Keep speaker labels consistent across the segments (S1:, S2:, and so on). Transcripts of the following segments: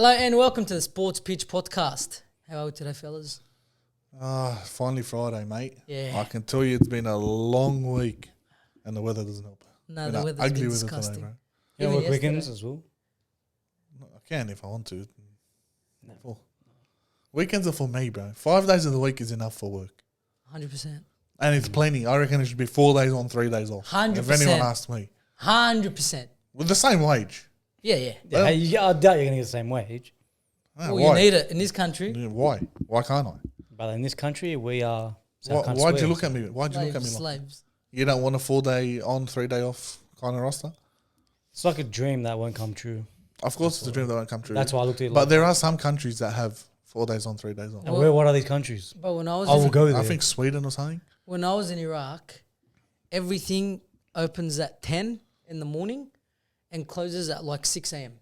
S1: Hello and welcome to the Sports Pitch Podcast. How are we today, fellas?
S2: Finally Friday, mate.
S1: Yeah.
S2: I can tell you it's been a long week and the weather doesn't help.
S1: No,
S2: Been
S1: the
S2: a
S1: weather's
S2: ugly
S1: been
S2: weather
S1: disgusting.
S2: today, bro.
S3: You
S1: Even
S3: work
S1: yesterday.
S3: weekends as well?
S2: I can if I want to. Weekends are for me, bro. 5 days of the week is enough for work.
S1: 100%.
S2: And it's plenty. I reckon it should be 4 days on, 3 days off.
S1: 100%.
S2: If anyone asks me.
S1: 100%.
S2: With the same wage.
S1: Yeah, yeah.
S3: Yeah, I doubt you're going to get the same wage.
S2: Ah,
S1: Well, you need it in this country.
S2: Yeah, why? Why can't I?
S3: But in this country, we are... so I can't
S2: Why'd you
S3: swear.
S2: look at me? Why'd you look at me like
S1: Slaves.
S2: you don't want a 4 day on, 3 day off kind of roster?
S3: It's like a dream that won't come true.
S2: Of course it's a dream that won't come true.
S3: That's why I looked at it
S2: But
S3: like...
S2: there are some countries that have 4 days on, 3 days off.
S3: And what are these countries?
S1: But when I was
S3: I will go there.
S2: I think Sweden or something.
S1: when I was in Iraq, everything opens at 10 in the morning and closes at like 6 a.m.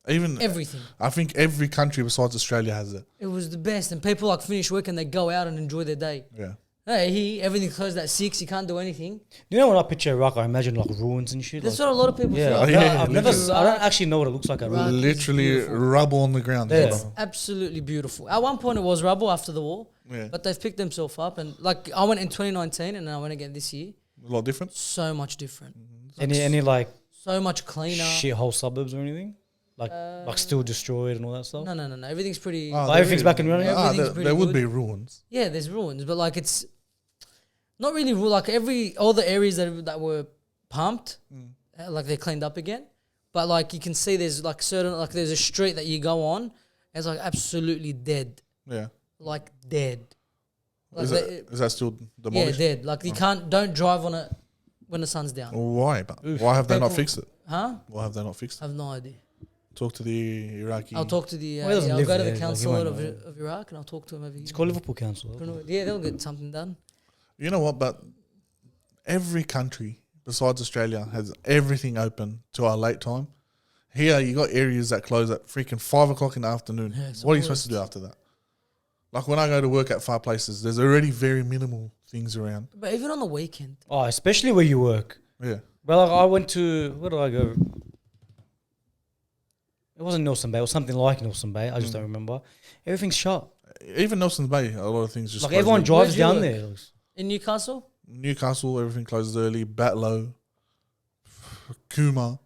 S2: Even
S1: Everything.
S2: I think every country besides Australia has it.
S1: It was the best. And people like finish work and they go out and enjoy their day.
S2: Yeah.
S1: Hey, everything closed at 6. You can't do anything.
S3: You know when I picture Iraq, I imagine like ruins and shit.
S1: That's
S3: like,
S1: what a lot of people
S3: yeah,
S1: feel.
S3: I've,
S2: Yeah,
S3: never, I've never,
S1: literally.
S3: I don't actually know what it looks like.
S1: Iraq is
S2: Literally
S1: beautiful.
S2: rubble on the ground.
S3: Yeah.
S2: bro.
S1: Absolutely beautiful. At one point, it was rubble after the war,
S2: Yeah.
S1: but they've picked themselves up. And like I went in 2019, and I went again this year.
S2: A lot different.
S1: So much different,
S3: Any like
S1: so much cleaner.
S3: shithole suburbs or anything? Like still destroyed and all that stuff?
S1: No. Everything's pretty.
S2: Oh,
S3: Like everything's back and running?
S1: Everything's
S2: there
S1: pretty
S2: would
S1: good.
S2: be ruins.
S1: Yeah, there's ruins, but like it's not really like all the areas that were pumped, like they're cleaned up again. But like you can see, there's like there's a street that you go on, it's like absolutely dead,
S2: Yeah.
S1: like dead. Like
S2: Is that still
S1: yeah,
S2: demolished?
S1: dead. Like you don't drive on it when the sun's down.
S2: Why? But why have they not
S1: People-
S2: fixed it?
S1: Huh?
S2: Why have they not fixed
S1: I
S2: it?
S1: have no idea.
S2: Talk to the Iraqi.
S1: I'll talk to the.
S3: Well, he doesn't
S1: I'll
S3: live
S1: go to
S3: there,
S1: the
S3: like, he
S1: consulate
S3: won't know.
S1: of Iraq and I'll talk to him over here.
S3: It's called Liverpool Council.
S1: Yeah, they'll get something done.
S2: You know what? But every country besides Australia has everything open to our late time. Here, you got areas that close at freaking 5 o'clock in the afternoon.
S1: Yeah, it's
S2: What are you
S1: the
S2: supposed to do after that? Like when I go to work at far places, there's already very minimal things around.
S1: But even on the weekend,
S3: Oh, especially where you work.
S2: Yeah.
S3: Well, like I went to... Where did I go? It wasn't Nelson Bay. It was something like Nelson Bay. I just don't remember. Everything's shut.
S2: Even Nelson's Bay, a lot of things just
S3: Like
S2: close
S3: everyone
S2: early.
S3: drives
S1: Where'd you
S3: down
S1: work?
S3: there.
S1: in Newcastle,
S2: Newcastle, everything closes early. Batlow, Cooma,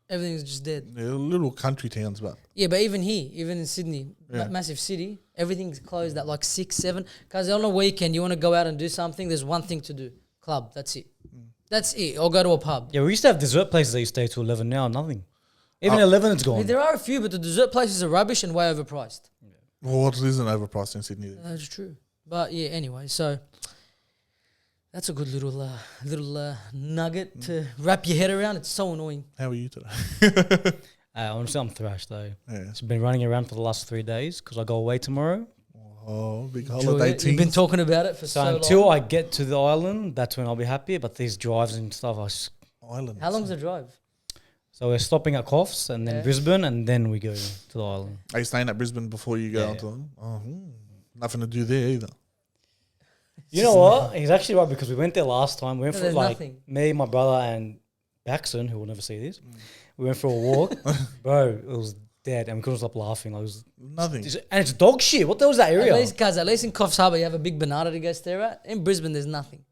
S1: everything's just dead.
S2: they're little country towns, but
S1: Yeah, but even here, even in Sydney,
S2: Yeah.
S1: massive city, everything's closed at like 6, 7. Because on a weekend, you want to go out and do something, there's one thing to do. Club, that's it. That's it. Or go to a pub.
S3: Yeah, we used to have dessert places that you stay till 11 now. Nothing. Even 11 it's
S1: I mean,
S3: gone.
S1: there are a few, but the dessert places are rubbish and way overpriced.
S2: what isn't overpriced in Sydney?
S1: That's true. But yeah, anyway, so that's a good little nugget to wrap your head around. It's so annoying.
S2: How are you today?
S3: Honestly, I'm thrashed though.
S2: Yeah.
S3: It's been running around for the last 3 days because I go away tomorrow.
S2: Oh, big
S1: Enjoy
S2: holiday
S1: it. You've been
S2: team.
S1: talking about it for
S3: So
S1: so
S3: until
S1: long.
S3: I get to the island, that's when I'll be happy. But these drives and stuff,
S2: Island.
S1: How long's the drive?
S3: so we're stopping at Coffs and then
S1: Yeah.
S3: Brisbane and then we go to the island.
S2: Are you staying at Brisbane before you go
S3: Yeah.
S2: onto them? Oh, nothing to do there either.
S3: You know what? He's actually right because we went there last time. We went
S1: No,
S3: for
S1: there's
S3: like
S1: nothing.
S3: me, my brother, and Baxon, who will never see this. We went for a walk, bro. It was dead, and we couldn't stop laughing. Like, it was,
S2: Nothing.
S3: and it's dog shit. What the hell is that area?
S1: At least in Coffs Harbour, you have a big banana to go stare at. In Brisbane, there's nothing.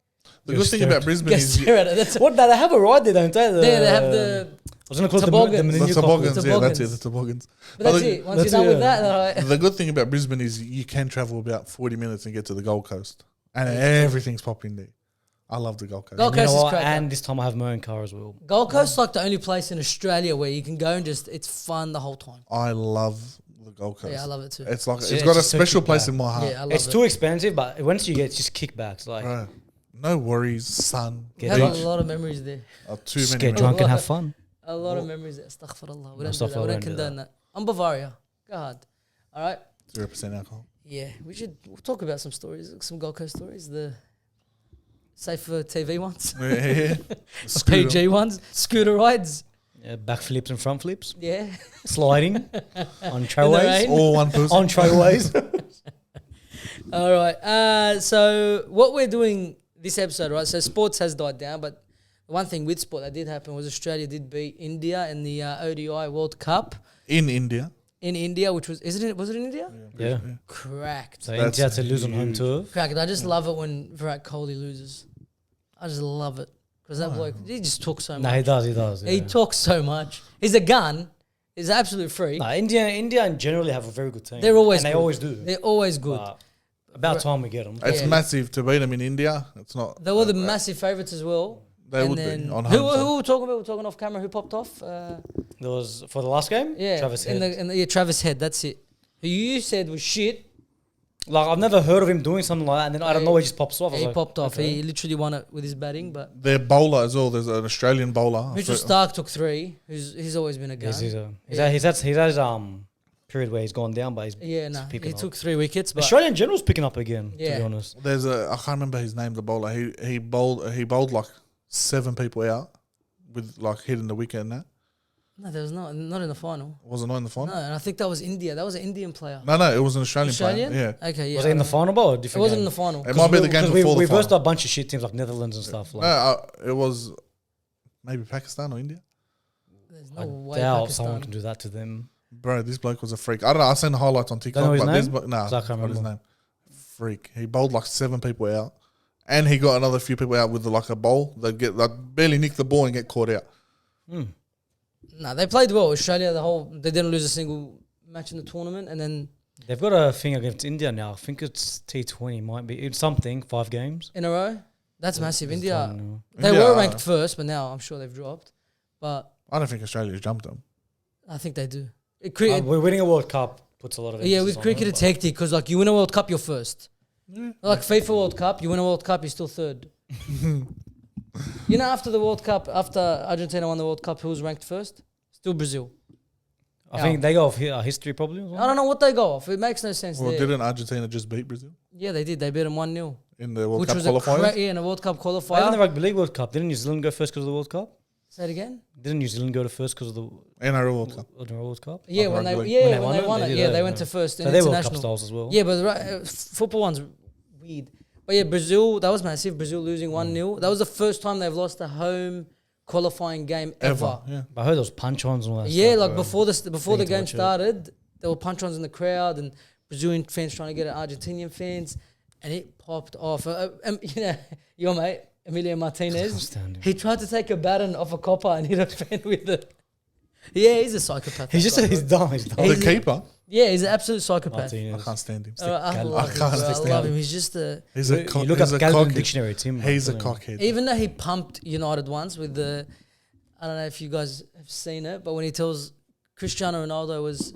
S2: The good thing about Brisbane
S1: Go
S2: is
S1: stare at it. That's
S3: What? They have a ride there, don't they?
S1: They have the.
S3: I was going to call it
S1: toboggans.
S3: the
S2: the
S3: new
S2: toboggans.
S3: couple.
S2: Yeah, that's it.
S1: Toboggans.
S2: The toboggans.
S1: But that's
S2: the,
S1: it. Once
S3: that's
S1: you're done
S3: it,
S1: with
S3: yeah.
S1: that,
S2: The good thing about Brisbane is you can travel about 40 minutes and get to the Gold Coast, and everything's popping there. I love the Gold Coast.
S1: Gold
S3: You know
S1: Coast is
S3: what?
S1: cracked
S3: And
S1: up.
S3: this time I have my own car as well.
S1: Gold Coast is like the only place in Australia where you can go and just it's fun the whole time.
S2: I love the Gold Coast.
S1: Yeah, I love it too.
S2: It's like
S3: So
S2: it's
S3: it's
S2: got a
S3: just so
S2: special
S3: kick
S2: place
S3: back.
S2: in my heart.
S1: Yeah, I love
S3: It's
S1: it.
S3: too expensive, but once you get, it's just kickbacks. Like,
S2: Bro, no worries, sun.
S1: We
S3: Get
S1: have
S3: beach.
S1: a lot of memories there.
S2: Too
S3: just
S2: many.
S3: get
S2: memories.
S3: drunk and have fun.
S1: A lot of memories there. Astaghfirullah. We don't do
S3: Astaghfirullah,
S1: that. We don't
S3: don't do
S1: condone that. I'm Bavaria. Go hard. All right.
S2: 0% alcohol.
S1: Yeah, we'll talk about some stories, some Gold Coast stories. The safer TV ones,
S2: Yeah.
S1: PG ones, scooter rides.
S3: Yeah, back flips and front flips,
S1: Yeah.
S3: sliding on
S1: rain.
S3: trailways.
S2: All one person.
S3: On trailways.
S1: All right. So what we're doing this episode, right? So sports has died down, but the one thing with sport that did happen was Australia did beat India in the ODI World Cup
S2: In India.
S1: in India, which was was it in India?
S3: Yeah.
S1: Cracked.
S3: So
S2: That's
S3: India had to lose on home
S2: huge.
S3: turf.
S1: Cracked. I just love it when Virat Kohli loses. I just love it because that bloke, he just talks so
S3: No, he
S1: much.
S3: does. He does.
S1: He
S3: Yeah.
S1: talks so much. He's a gun. He's absolute freak.
S3: No, India and generally have a very good team.
S1: They're always
S3: and they
S1: good.
S3: always do.
S1: They're always good.
S3: But about time we get them.
S2: It's
S1: Yeah.
S2: massive to beat them in India. It's not.
S1: They were the massive favourites as well.
S2: They
S1: And
S2: would
S1: then
S2: be on
S1: who,
S2: home.
S1: who were we talking about? We were talking off camera. Who popped off?
S3: There was for the last game.
S1: Yeah,
S3: Travis
S1: in
S3: Head.
S1: the Travis Head. That's it. Who you said was shit.
S3: Like I've never heard of him doing something like that, and then I don't know, he just pops off. I was
S1: He
S3: like,
S1: popped off.
S3: okay.
S1: He literally won it with his batting. But
S2: Their bowler as well. There's an Australian bowler.
S1: Mitchell Stark took 3. He's always been a gun.
S3: He's had his period where he's gone down, but he's
S1: Yeah, no,
S3: picking
S1: he
S3: up.
S1: took 3 wickets. But
S3: Australian general's picking up again. To
S1: Yeah.
S3: be honest,
S2: There's I can't remember his name. The bowler. He bowled like 7 people out with like hitting the wicket and that.
S1: no, there was not in the final.
S2: Was it not in the
S1: No,
S2: final?
S1: and I think that was India. That was an Indian player.
S2: No, it was an Australian,
S1: Australian?
S2: player. Yeah.
S1: Okay, yeah.
S3: was it in the final ball or
S1: It
S3: different?
S1: wasn't in
S3: game?
S1: the final.
S2: It might be the game before
S3: we
S2: the
S3: versed
S2: final.
S3: a bunch of shit teams like Netherlands and stuff. Like,
S2: No, it was maybe Pakistan or India.
S1: There's
S3: I
S1: no way
S3: doubt
S1: Pakistan.
S3: someone can do that to them.
S2: Bro, this bloke was a freak. I don't know. I seen the highlights on TikTok.
S3: know his
S2: but this
S3: name?
S2: bloke, nah,
S3: So I can't
S2: not his
S3: remember.
S2: name. Freak. He bowled like 7 people out, and he got another few people out with like a bowl. They get like barely nick the ball and get caught out.
S1: No, they played well. Australia, they didn't lose a single match in the tournament, and then
S3: They've got a thing against India now. I think it's T20. Might be it's something 5 games.
S1: in a row, that's massive.
S3: It's
S1: India,
S3: done now.
S1: they
S2: India,
S1: were ranked first, but now I'm sure they've dropped. But
S2: I don't think Australia's jumped them.
S1: I think they do. Cricket,
S3: We're winning a World Cup puts a lot of
S1: yeah,
S3: emphasis
S1: with
S3: on
S1: cricket
S3: it,
S1: it's hectic because like you win a World Cup, you're first. Like FIFA World Cup, you win a World Cup, you're still third. You know, after the World Cup, after Argentina won the World Cup, who was ranked first? Still Brazil.
S3: I think they go off history probably.
S1: I don't know what they go off. It makes no sense.
S2: Well,
S1: there.
S2: didn't Argentina just beat Brazil
S1: Yeah, they did. They beat them 1-0.
S2: in the World
S1: Which
S2: Cup
S1: was
S2: qualifiers?
S1: in a World Cup
S3: Why didn't the
S1: qualifier.
S3: Rugby League World Cup? Didn't New Zealand go first because of the World Cup?
S1: Say it again.
S3: Didn't New Zealand go to first because of the
S2: NRL World Cup.
S3: World Cup?
S1: Yeah,
S2: Like
S1: when they
S2: rugby
S1: yeah
S2: league.
S1: when they won it.
S3: did
S1: Yeah,
S3: that,
S1: they went to first
S3: So
S1: in
S3: they're World Cup
S1: international.
S3: styles as well.
S1: Yeah, but football one's weird. But yeah, Brazil, that was massive. Brazil losing 1-0. That was the first time they've lost a home qualifying game ever.
S2: Yeah.
S3: But I heard those punch-ons and all that
S1: Yeah,
S3: stuff,
S1: like
S3: bro.
S1: before the
S3: to
S1: game
S3: watch it.
S1: started, there were punch-ons in the crowd and Brazilian fans trying to get at Argentinian fans, and it popped off. You know, your mate Emilio Martinez,
S3: Outstanding.
S1: he tried to take a baton off a copper and hit a fan with it. Yeah, he's a psychopath.
S3: He's
S1: that
S3: just
S1: guy,
S3: he's
S1: bro.
S3: dumb. He's dumb.
S1: He's
S2: The
S1: a-
S2: keeper,
S1: Yeah, he's an absolute psychopath.
S2: I
S3: Martinez.
S2: can't stand him.
S1: I
S3: Gal-
S1: love
S2: I
S1: him,
S2: can't
S1: bro. I
S2: stand
S1: love
S2: him.
S1: him. He's just a.
S2: He's a
S3: You look
S2: he's
S3: up
S2: a
S3: Galvin
S2: cockhead.
S3: dictionary, Tim.
S2: He's a
S3: I'm telling you.
S2: cockhead.
S1: Even though he pumped United once with the, I don't know if you guys have seen it, but when he tells Cristiano Ronaldo was,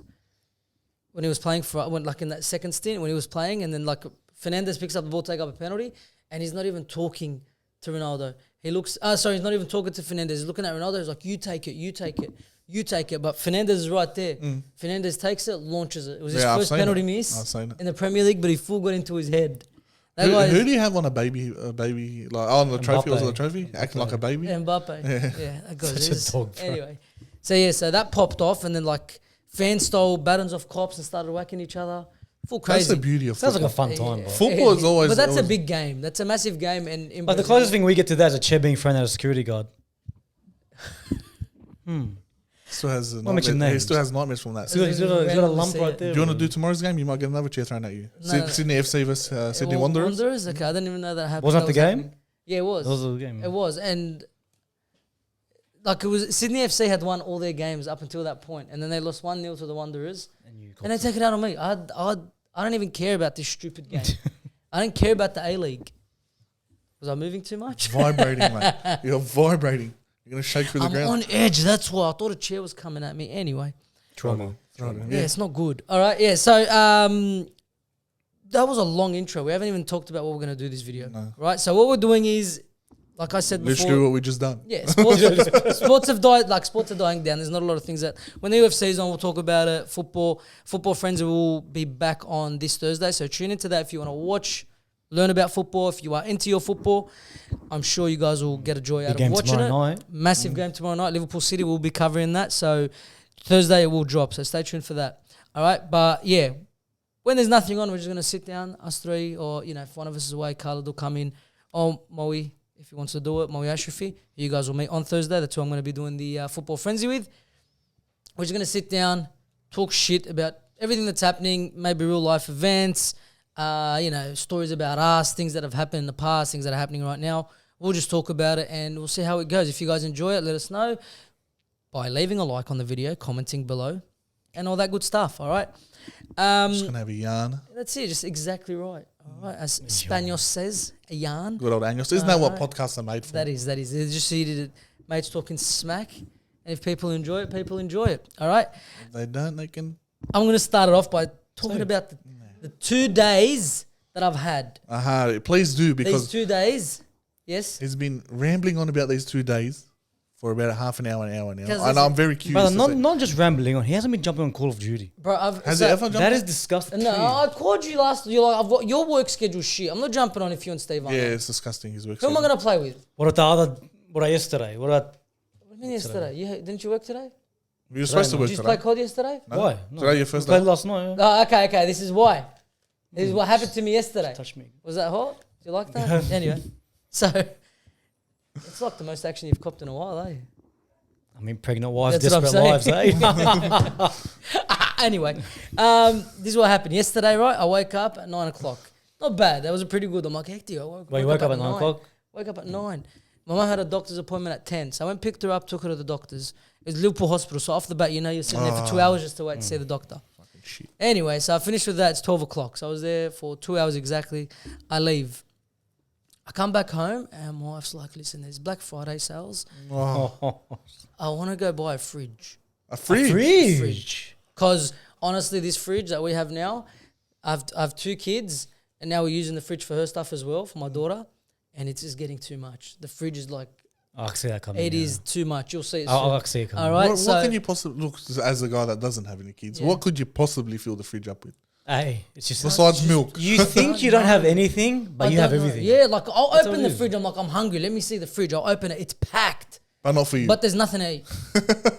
S1: when he was playing like in that second stint when he was playing, and then like Fernandes picks up the ball, take up a penalty, and he's not even talking to Ronaldo. He looks, sorry, he's not even talking to Fernandes. He's looking at Ronaldo. He's like, you take it, you take it, you take it. But Fernandes is right there. Fernandes takes it, launches it. It was his
S2: Yeah, I've
S1: first
S2: seen
S1: penalty
S2: it.
S1: miss
S2: I've seen it.
S1: in the Premier League, but he full got into his head. That
S2: Who,
S1: guy
S2: who
S1: is
S2: do you have on a baby like on the trophy? Was it a
S3: Mbappe.
S2: trophy? Acting like a baby?
S1: Mbappe. Yeah, that guy
S3: Such a
S1: is.
S3: dog, bro.
S1: Anyway, so that popped off, and then like fans stole batons off cops and started whacking each other. Full
S2: That's
S1: crazy.
S2: the beauty of
S3: Sounds like
S2: football.
S3: a fun time, bro.
S2: Football is always-
S1: But that's a
S2: always-
S1: big game. That's a massive game, and in
S3: But the
S1: Brazil-
S3: closest thing we get to that is a chair being thrown at a security guard.
S2: Still has
S3: Won't mention
S2: he
S3: names.
S2: still has nightmares from that.
S3: He's got, he's got a
S1: Randomly
S3: lump
S1: see
S3: right
S1: it.
S3: there.
S2: Do you want to
S3: bro.
S2: do tomorrow's game? You might get another chair thrown at you.
S1: No.
S2: Sydney FC versus Sydney
S1: Well,
S2: Wanderers.
S1: Okay, I didn't even know that happened.
S3: Wasn't that the game?
S1: happening. Yeah, it was.
S3: That was the game.
S1: It was, and like it was. Sydney FC had won all their games up until that point, and then they lost 1-0 to the Wanderers, and they take it out on me. I don't even care about this stupid game. I don't care about the A League. Was I moving too much?
S2: Vibrating, mate. You're vibrating. You're gonna shake through the
S1: I'm
S2: ground.
S1: on edge. That's why I thought a chair was coming at me. Anyway,
S3: Trauma.
S2: Right,
S1: yeah, it's not good. All right, yeah. So that was a long intro. We haven't even talked about what we're gonna do this video.
S2: No.
S1: Right. So what we're doing is, like I said before,
S2: Literally what we just done.
S1: yeah, sports have died. Like sports are dying down. There's not a lot of things that when the UFC is on, we'll talk about it. Football Frenzy will be back on this Thursday. So tune into that if you want to watch, learn about football. If you are into your football, I'm sure you guys will get a joy out of
S3: game
S1: watching it.
S3: tomorrow night.
S1: Massive game tomorrow night. Liverpool City will be covering that. So Thursday it will drop. So stay tuned for that. All right. But yeah, when there's nothing on, we're just going to sit down, us three, or, you know, if one of us is away, Khaled will come in, or Moe, if he wants to do it, Moe Ashrafi. You guys will meet on Thursday. That's who I'm going to be doing the Football Frenzy with. We're just going to sit down, talk shit about everything that's happening, maybe real life events, stories about us, things that have happened in the past, things that are happening right now. We'll just talk about it and we'll see how it goes. If you guys enjoy it, let us know by leaving a like on the video, commenting below, and all that good stuff, all right?
S2: Just going to have a yarn.
S1: That's it, just exactly right. All right, as Spanos says, a yarn.
S2: Good old Angus. Isn't that what podcasts are made for?
S1: That is. It's just seated mates talking smack. And if people enjoy it, people enjoy it. All right?
S2: If they don't, they can...
S1: I'm going to start it off by talking about the 2 days that I've had.
S2: Please do,
S1: These
S2: because
S1: 2 days, yes?
S2: he's been rambling on about these 2 days for about a half an hour now.
S1: Because
S2: And I'm very curious.
S3: Brother,
S2: to see.
S3: not just rambling on. He hasn't been jumping on Call of Duty.
S1: Bro,
S2: Has it ever jumped
S3: That
S2: on?
S3: is disgusting.
S1: No, I called you last. You're like, I've got your work schedule shit. I'm not jumping on if you and Steve aren't
S2: Yeah,
S1: on.
S2: it's disgusting. His work.
S1: Who am I going to play with?
S3: What about yesterday? What about
S1: What do you mean yesterday? Didn't you work today?
S2: You were supposed to work
S1: Did you play
S2: today.
S1: COD yesterday?
S2: No?
S3: why? No.
S2: Today your first
S3: We played
S2: day?
S3: last night.
S1: Oh, okay. This is why. This is what happened to me yesterday.
S3: Touch me.
S1: Was that hot? Do you like that? Anyway, so it's like the most action you've copped in a while, eh?
S3: I mean, pregnant wives,
S1: That's what
S3: desperate
S1: I'm
S3: lives, eh?
S1: Anyway, this is what happened yesterday, right? I woke up at 9 o'clock. Not bad. That was a pretty good. I'm like, hectic. I woke
S3: You woke up at 9 o'clock?
S1: Woke up at 9. My mum had a doctor's appointment at 10. So I went picked her up, took her to the doctor's. It was Liverpool Hospital. So off the bat, you're sitting there for 2 hours just to wait to see the doctor.
S2: Fucking shit.
S1: Anyway, so I finished with that. It's 12 o'clock. So I was there for 2 hours exactly. I leave. I come back home and my wife's like, listen, there's Black Friday sales.
S2: Oh,
S1: I want to go buy a fridge.
S2: a fridge.
S3: Fridge.
S1: Because honestly, this fridge that we have now, I have 2 kids and now we're using the fridge for her stuff as well, for my daughter. And it's just getting too much. The fridge is like,
S3: I can see that coming.
S1: it is too much. You'll see it soon.
S3: I can see it coming.
S1: All right,
S2: What can you possibly look as a guy that doesn't have any kids?
S1: Yeah.
S2: What could you possibly fill the fridge up with
S3: Hey, it's just
S2: besides milk?
S3: you think you don't have anything, but
S1: I
S3: you have
S1: don't know.
S3: everything.
S1: Yeah, like I'll
S3: That's
S1: open
S3: all
S1: the
S3: it is.
S1: fridge. I'm like, I'm hungry. Let me see the fridge. I'll open it. It's packed.
S2: But not for you.
S1: But there's nothing to eat.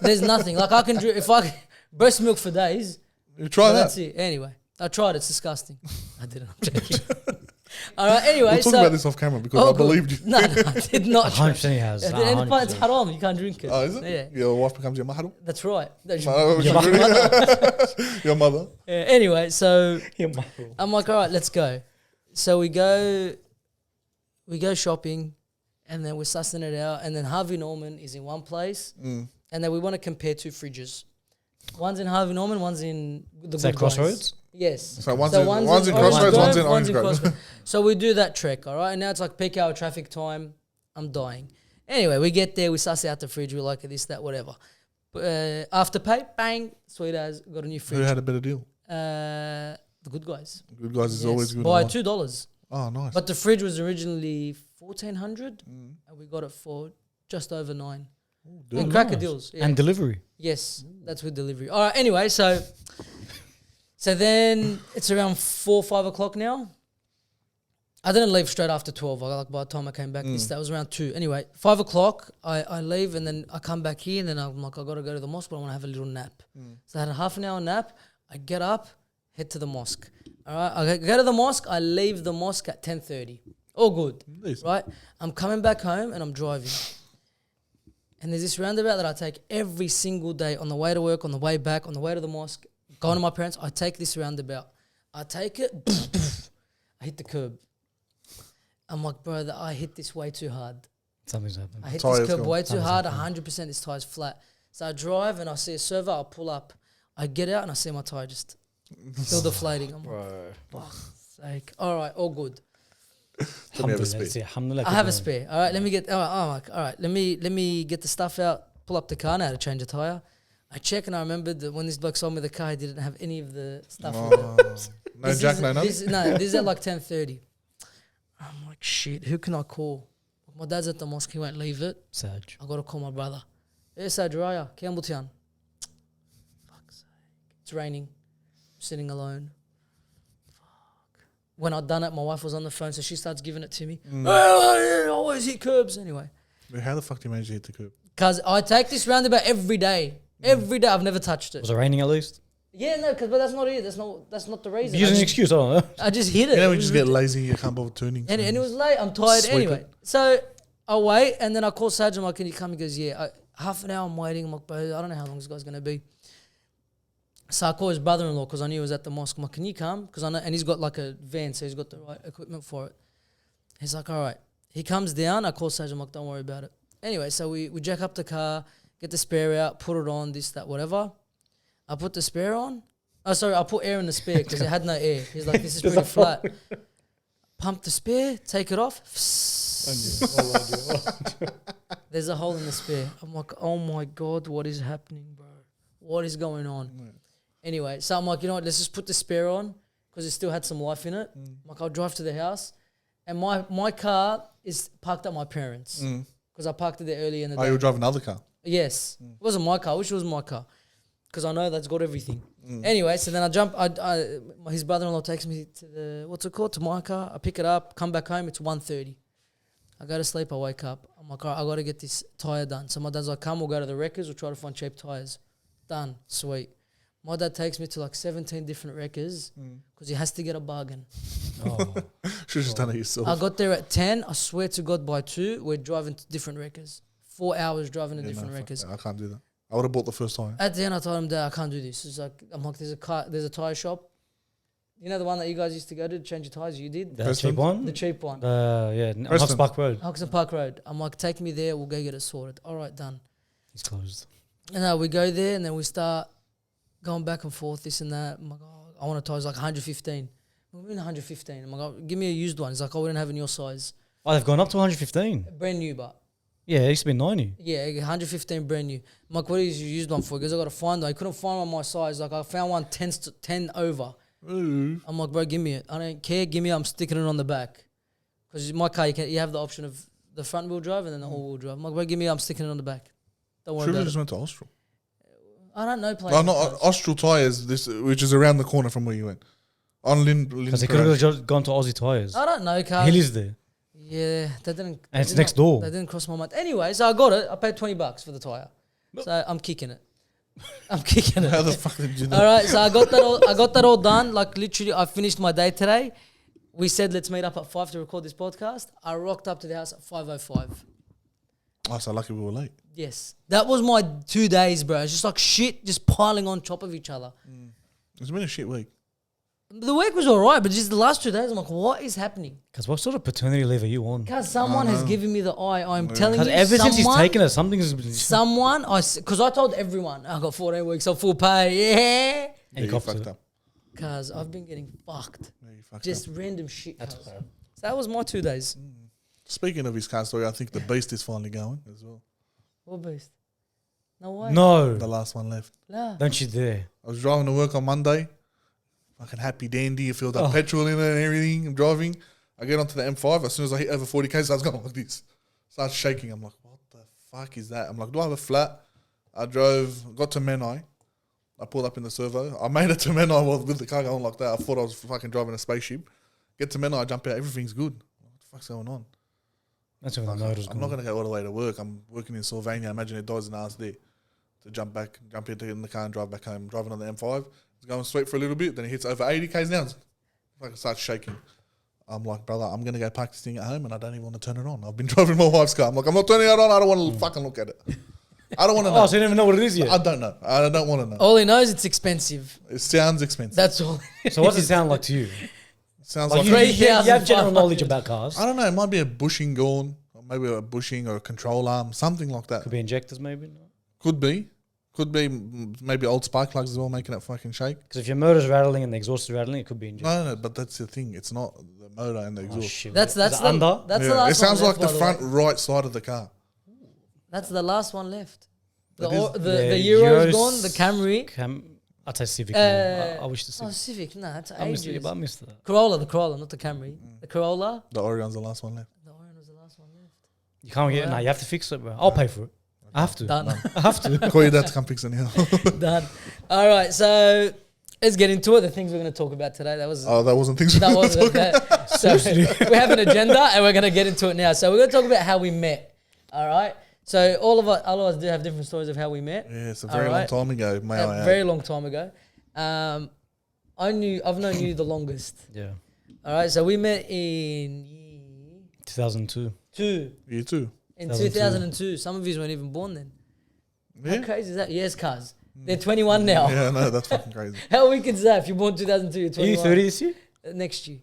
S1: There's nothing. Like I can drink, if I breast milk for days,
S2: you try
S1: but
S2: that.
S1: that's it. Anyway, I tried. It's disgusting. I didn't. I'm joking. All right. Anyway,
S2: We'll talk
S1: so
S2: about this off camera because I
S1: good.
S2: believed you.
S1: No, I did not.
S3: 100% he has.
S1: And it's
S3: 100%.
S1: haram. You can't drink it.
S2: Oh, is it?
S1: Yeah,
S2: Your wife becomes your mahram?
S1: that's right. That's
S2: Your mother.
S1: Yeah, anyway, so
S3: Yeah, man.
S1: I'm like, all right, let's go. So we go shopping, and then we're sussing it out. And then Harvey Norman is in one place, and then we want to compare 2 fridges. One's in Harvey Norman, one's in the
S3: Is that
S1: Good Guys.
S3: Crossroads?
S1: Yes.
S2: So one's in Crossroads,
S1: Orange
S2: one's in
S1: Grove,
S2: Orange Grove.
S1: Crossroads. So we do that trek, all right? And now it's like peak hour traffic time. I'm dying. Anyway, we get there, we suss out the fridge, we like it, this, that, whatever. Afterpay, bang, sweet as, got a new
S2: Who
S1: fridge.
S2: had a better deal?
S1: The Good Guys.
S2: Good guys is
S1: Yes,
S2: always good.
S1: by
S2: on one.
S1: $2.
S2: Oh, nice.
S1: But the fridge was originally $1,400, and we got it for just over $9. And cracker
S3: nice.
S1: deals. Yeah.
S3: And delivery.
S1: Yes, that's with delivery. All right. Anyway, so then it's around 4, 5 o'clock now. I didn't leave straight after 12. Like by the time I came back, that was around 2. Anyway, 5 o'clock, I leave and then I come back here and then I'm like, I got to go to the mosque, but I want to have a little nap. So I had a half an hour nap. I get up, head to the mosque. All right. I go to the mosque. I leave the mosque at 10:30. All good.
S2: Nice.
S1: Right. I'm coming back home and I'm driving. And there's this roundabout that I take every single day on the way to work, on the way back, on the way to the mosque, going to my parents. I take this roundabout. I take it. I hit the curb. I'm like, bro, I hit this way too hard.
S3: Something's happened.
S1: I hit
S2: Tyre's
S1: this curb
S2: gone.
S1: way too hard. 100% this tire's flat. So I drive and I see a server. I pull up. I get out and I see my tire just still deflating. I'm like, fuck's sake. All right, all good.
S2: Let me have a
S3: Alhamdulillah,
S2: spare.
S3: that's it. Alhamdulillah,
S1: I have a
S3: good
S1: spare. All right, let me get. All right. Let me get the stuff out. Pull up the car now to change a tire. I check and I remembered that when this bloke sold me the car, he didn't have any of the stuff. with it.
S2: Oh, no
S1: This
S2: jack,
S1: is-
S2: no nothing.
S1: This is at like 10:30. I'm like, shit. Who can I call? My dad's at the mosque. He won't leave it.
S3: Saj.
S1: I gotta call my brother. Hey, Sajraya, Campbelltown. Fuck's sake. It's raining. I'm sitting alone. Fuck. When I'd done it, my wife was on the phone, so she starts giving it to me. I always hit curbs. Anyway,
S2: How the fuck do you manage to hit the curb?
S1: because I take this roundabout every day. Every day. I've never touched it.
S3: Was it raining at least?
S1: Yeah, no, but that's not it. That's not the reason.
S3: Use
S1: I
S3: an
S1: just,
S3: excuse, I don't know.
S1: I just hit it.
S2: You know, we
S1: It
S2: just
S1: was
S2: get lazy. You can't bother tuning.
S1: And it was late. I'm tired
S2: Sweep
S1: anyway.
S2: it.
S1: So I wait, and then I call Saj. I'm like, can you come? He goes, yeah. Half an hour I'm waiting. I'm like, bro, I don't know how long this guy's going to be. So I call his brother-in-law because I knew he was at the mosque. I'm like, can you come? Because I know, and he's got like a van, so he's got the right equipment for it. He's like, all right. He comes down. I call Sage. I'm like, don't worry about it. Anyway, so we jack up the car, get the spare out, put it on, this, that, whatever. I put the spare on. Oh, sorry, I put air in the spare because it had no air. He's like, this is pretty flat. Pump the spare, take it off. There's a hole in the spare. I'm like, oh my God, what is happening, bro? What is going on? Anyway, so I'm like, you know what, let's just put the spare on because it still had some life in it. I'm like, I'll drive to the house. And my car is parked at my parents' because I parked it there early in the day.
S2: Oh, you were driving another car?
S1: Yes. It wasn't my car. I wish it was my car because I know that's got everything. Anyway, so then I jump. His brother-in-law takes me to to my car. I pick it up, come back home. It's 1:30. I go to sleep. I wake up. I'm like, all right, I got to get this tyre done. So my dad's like, come, we'll go to the wreckers. We'll try to find cheap tyres. Done. Sweet. My dad takes me to like 17 different wreckers because he has to get a bargain.
S3: Oh.
S2: Should have just done it yourself.
S1: I got there at 10. I swear to God, by 2, we're driving to different wreckers. 4 hours driving to different wreckers.
S2: I can't do that. I would have bought the first time.
S1: At the end, I told him, Dad, I can't do this. It's like, I'm like, there's a tyre shop. You know the one that you guys used to go to change your tyres? You did?
S3: The
S2: Preston?
S3: cheap one?
S1: The cheap one.
S3: Yeah,
S2: Preston.
S3: Park Road.
S1: Hoxton Park Road. I'm like, take me there. We'll go get it sorted. All right, done.
S3: He's closed.
S1: And we go there and then we start going back and forth, this and that. I'm like, oh, I want a tyre. It's like 115. We're in 115. I'm like, oh, give me a used one. He's like, oh, we don't have in your size.
S3: Oh, they've gone up to 115.
S1: Brand new, but.
S3: Yeah, it used to be 90.
S1: Yeah, 115 brand new. I'm like, what is your used one for? He goes, I got to find one. I couldn't find one my size. Like, I found one 10 over.
S2: Ooh.
S1: I'm like, bro, give me it. I don't care. Give me it. I'm sticking it on the back. Because my car, you have the option of the front wheel drive and then the all wheel drive. I'm like, bro, give me it. I'm sticking it on the back. Don't worry
S2: Should have
S1: about
S2: just
S1: it.
S2: went to Austral.
S1: I don't know.
S2: No, not Austral Tyres, which is around the corner from where you went. On Lynn.
S3: Because he could have just gone to Aussie Tyres.
S1: I don't know, car.
S3: He lives there.
S1: Yeah, that didn't.
S3: And it's
S1: did
S3: next door.
S1: That didn't cross my mind. Anyway, so I got it. I paid $20 for the tyre. So I'm kicking it. I'm kicking it.
S2: How the fuck did you know?
S1: All right, so I got that all done. Like literally, I finished my day today. We said let's meet up at 5 to record this podcast. I rocked up to the house at 5:05.
S2: Oh, so lucky we were late.
S1: Yes, that was my 2 days, bro. It's just like shit, just piling on top of each other.
S2: It's been a shit week.
S1: The week was alright, but just the last 2 days, I'm like, what is happening?
S3: Because what sort of paternity leave are you on?
S1: Because someone has given me the eye. I'm telling you,
S3: Because ever since he's
S1: someone-
S3: taken it, something's been...
S1: Someone, because I told everyone I got 14 weeks of full pay. Yeah.
S3: And
S2: Yeah,
S3: he
S2: you
S3: copped
S2: fucked
S3: it.
S2: up.
S1: Because I've been getting fucked.
S2: Yeah, you fucked
S1: Just
S2: up.
S1: random shit.
S3: That's
S1: cuz.
S3: fair.
S1: So that was my 2 days.
S2: Speaking of his car story, I think the beast is finally going as well.
S1: What beast? No way.
S3: No,
S2: The last one left.
S1: No.
S3: don't you dare.
S2: I was driving to work on Monday. Fucking happy dandy. You filled up petrol in it and everything. I'm driving. I get onto the M5. As soon as I hit over 40K, I was going like this. Starts shaking. I'm like, what the fuck is that? I'm like, do I have a flat? I drove, got to Menai. I pulled up in the servo. I made it to Menai with the car going like that. I thought I was fucking driving a spaceship. Get to Menai, I jump out. Everything's good. What the fuck's going on?
S3: That's when the
S2: Like,
S3: motor's
S2: I'm not going to go all the way to work. I'm working in Sylvania. Imagine it dies an ass there. To jump into in the car and drive back home. Driving on the M5. It's going sweet for a little bit. Then it hits over 80 Ks now. It's fucking starts shaking. I'm like, brother, I'm going to go park this thing at home and I don't even want to turn it on. I've been driving my wife's car. I'm like, I'm not turning it on. I don't want to fucking look at it. I don't want to know.
S3: Oh, so you don't even know what it is yet?
S2: I don't know. I don't want to know.
S1: All he knows it's expensive.
S2: It sounds expensive.
S1: That's all.
S3: So what's it sound like to you?
S2: It sounds
S3: Like
S2: like,
S3: you have general
S1: 3,500.
S3: knowledge about cars.
S2: I don't know. It might be a bushing gone. Or maybe a bushing or a control arm. Something like that.
S3: Could be injectors maybe.
S2: Could be. Could be maybe old spark plugs as well making it fucking shake.
S3: Because if your motor's rattling and the exhaust is rattling, it could be injectors.
S2: No, but that's the thing. It's not the motor and the
S3: Oh,
S2: exhaust.
S3: shit.
S1: That's
S3: Is it
S1: the
S3: under.
S1: That's
S2: Yeah,
S1: the last
S2: it sounds
S1: one
S2: like
S1: left,
S2: the
S1: by
S2: front
S1: way.
S2: right side of the car.
S1: That's the last one left. The
S2: That is-
S1: the
S3: Yeah,
S1: Euro's
S3: Euros-
S1: gone. The Camry.
S3: I'd say Civic.
S1: Uh,
S3: more. I wish the
S1: Oh,
S3: Civic.
S1: Civic. Nah, that's
S3: I missed it,
S1: ages.
S3: but I missed that.
S1: The Corolla, not the Camry. The Corolla.
S2: The Orion's the last one left.
S1: The Orion was the last one left.
S3: You can't get it.
S1: Wow.
S3: No, you have to fix it, bro. I'll pay for it. I have to.
S1: Done.
S3: I have to.
S2: Call your dad to come fix it now.
S1: Done. All right, so let's get into it. The things we're going to talk about today. That was
S2: Oh, that wasn't things.
S1: that was that. So we have an agenda, and we're going to get into it now. So we're going to talk about how we met. All right. So all of us do have different stories of how we met.
S2: Yeah, it's a very
S1: All
S2: long
S1: right.
S2: time ago. May I
S1: A
S2: add.
S1: very long time ago. I've known you the longest.
S3: Yeah.
S1: All right. So we met in
S3: 2002.
S2: You too.
S1: in
S3: 2002.
S1: 2002. Some of you weren't even born then. How
S2: Yeah.
S1: crazy is that? Yes, cuz. They're 21 now.
S2: Yeah, no, that's fucking crazy.
S1: How weak is that? If you're born 2002, you're
S3: Are
S1: 21.
S3: you 30 this year?
S1: Next year.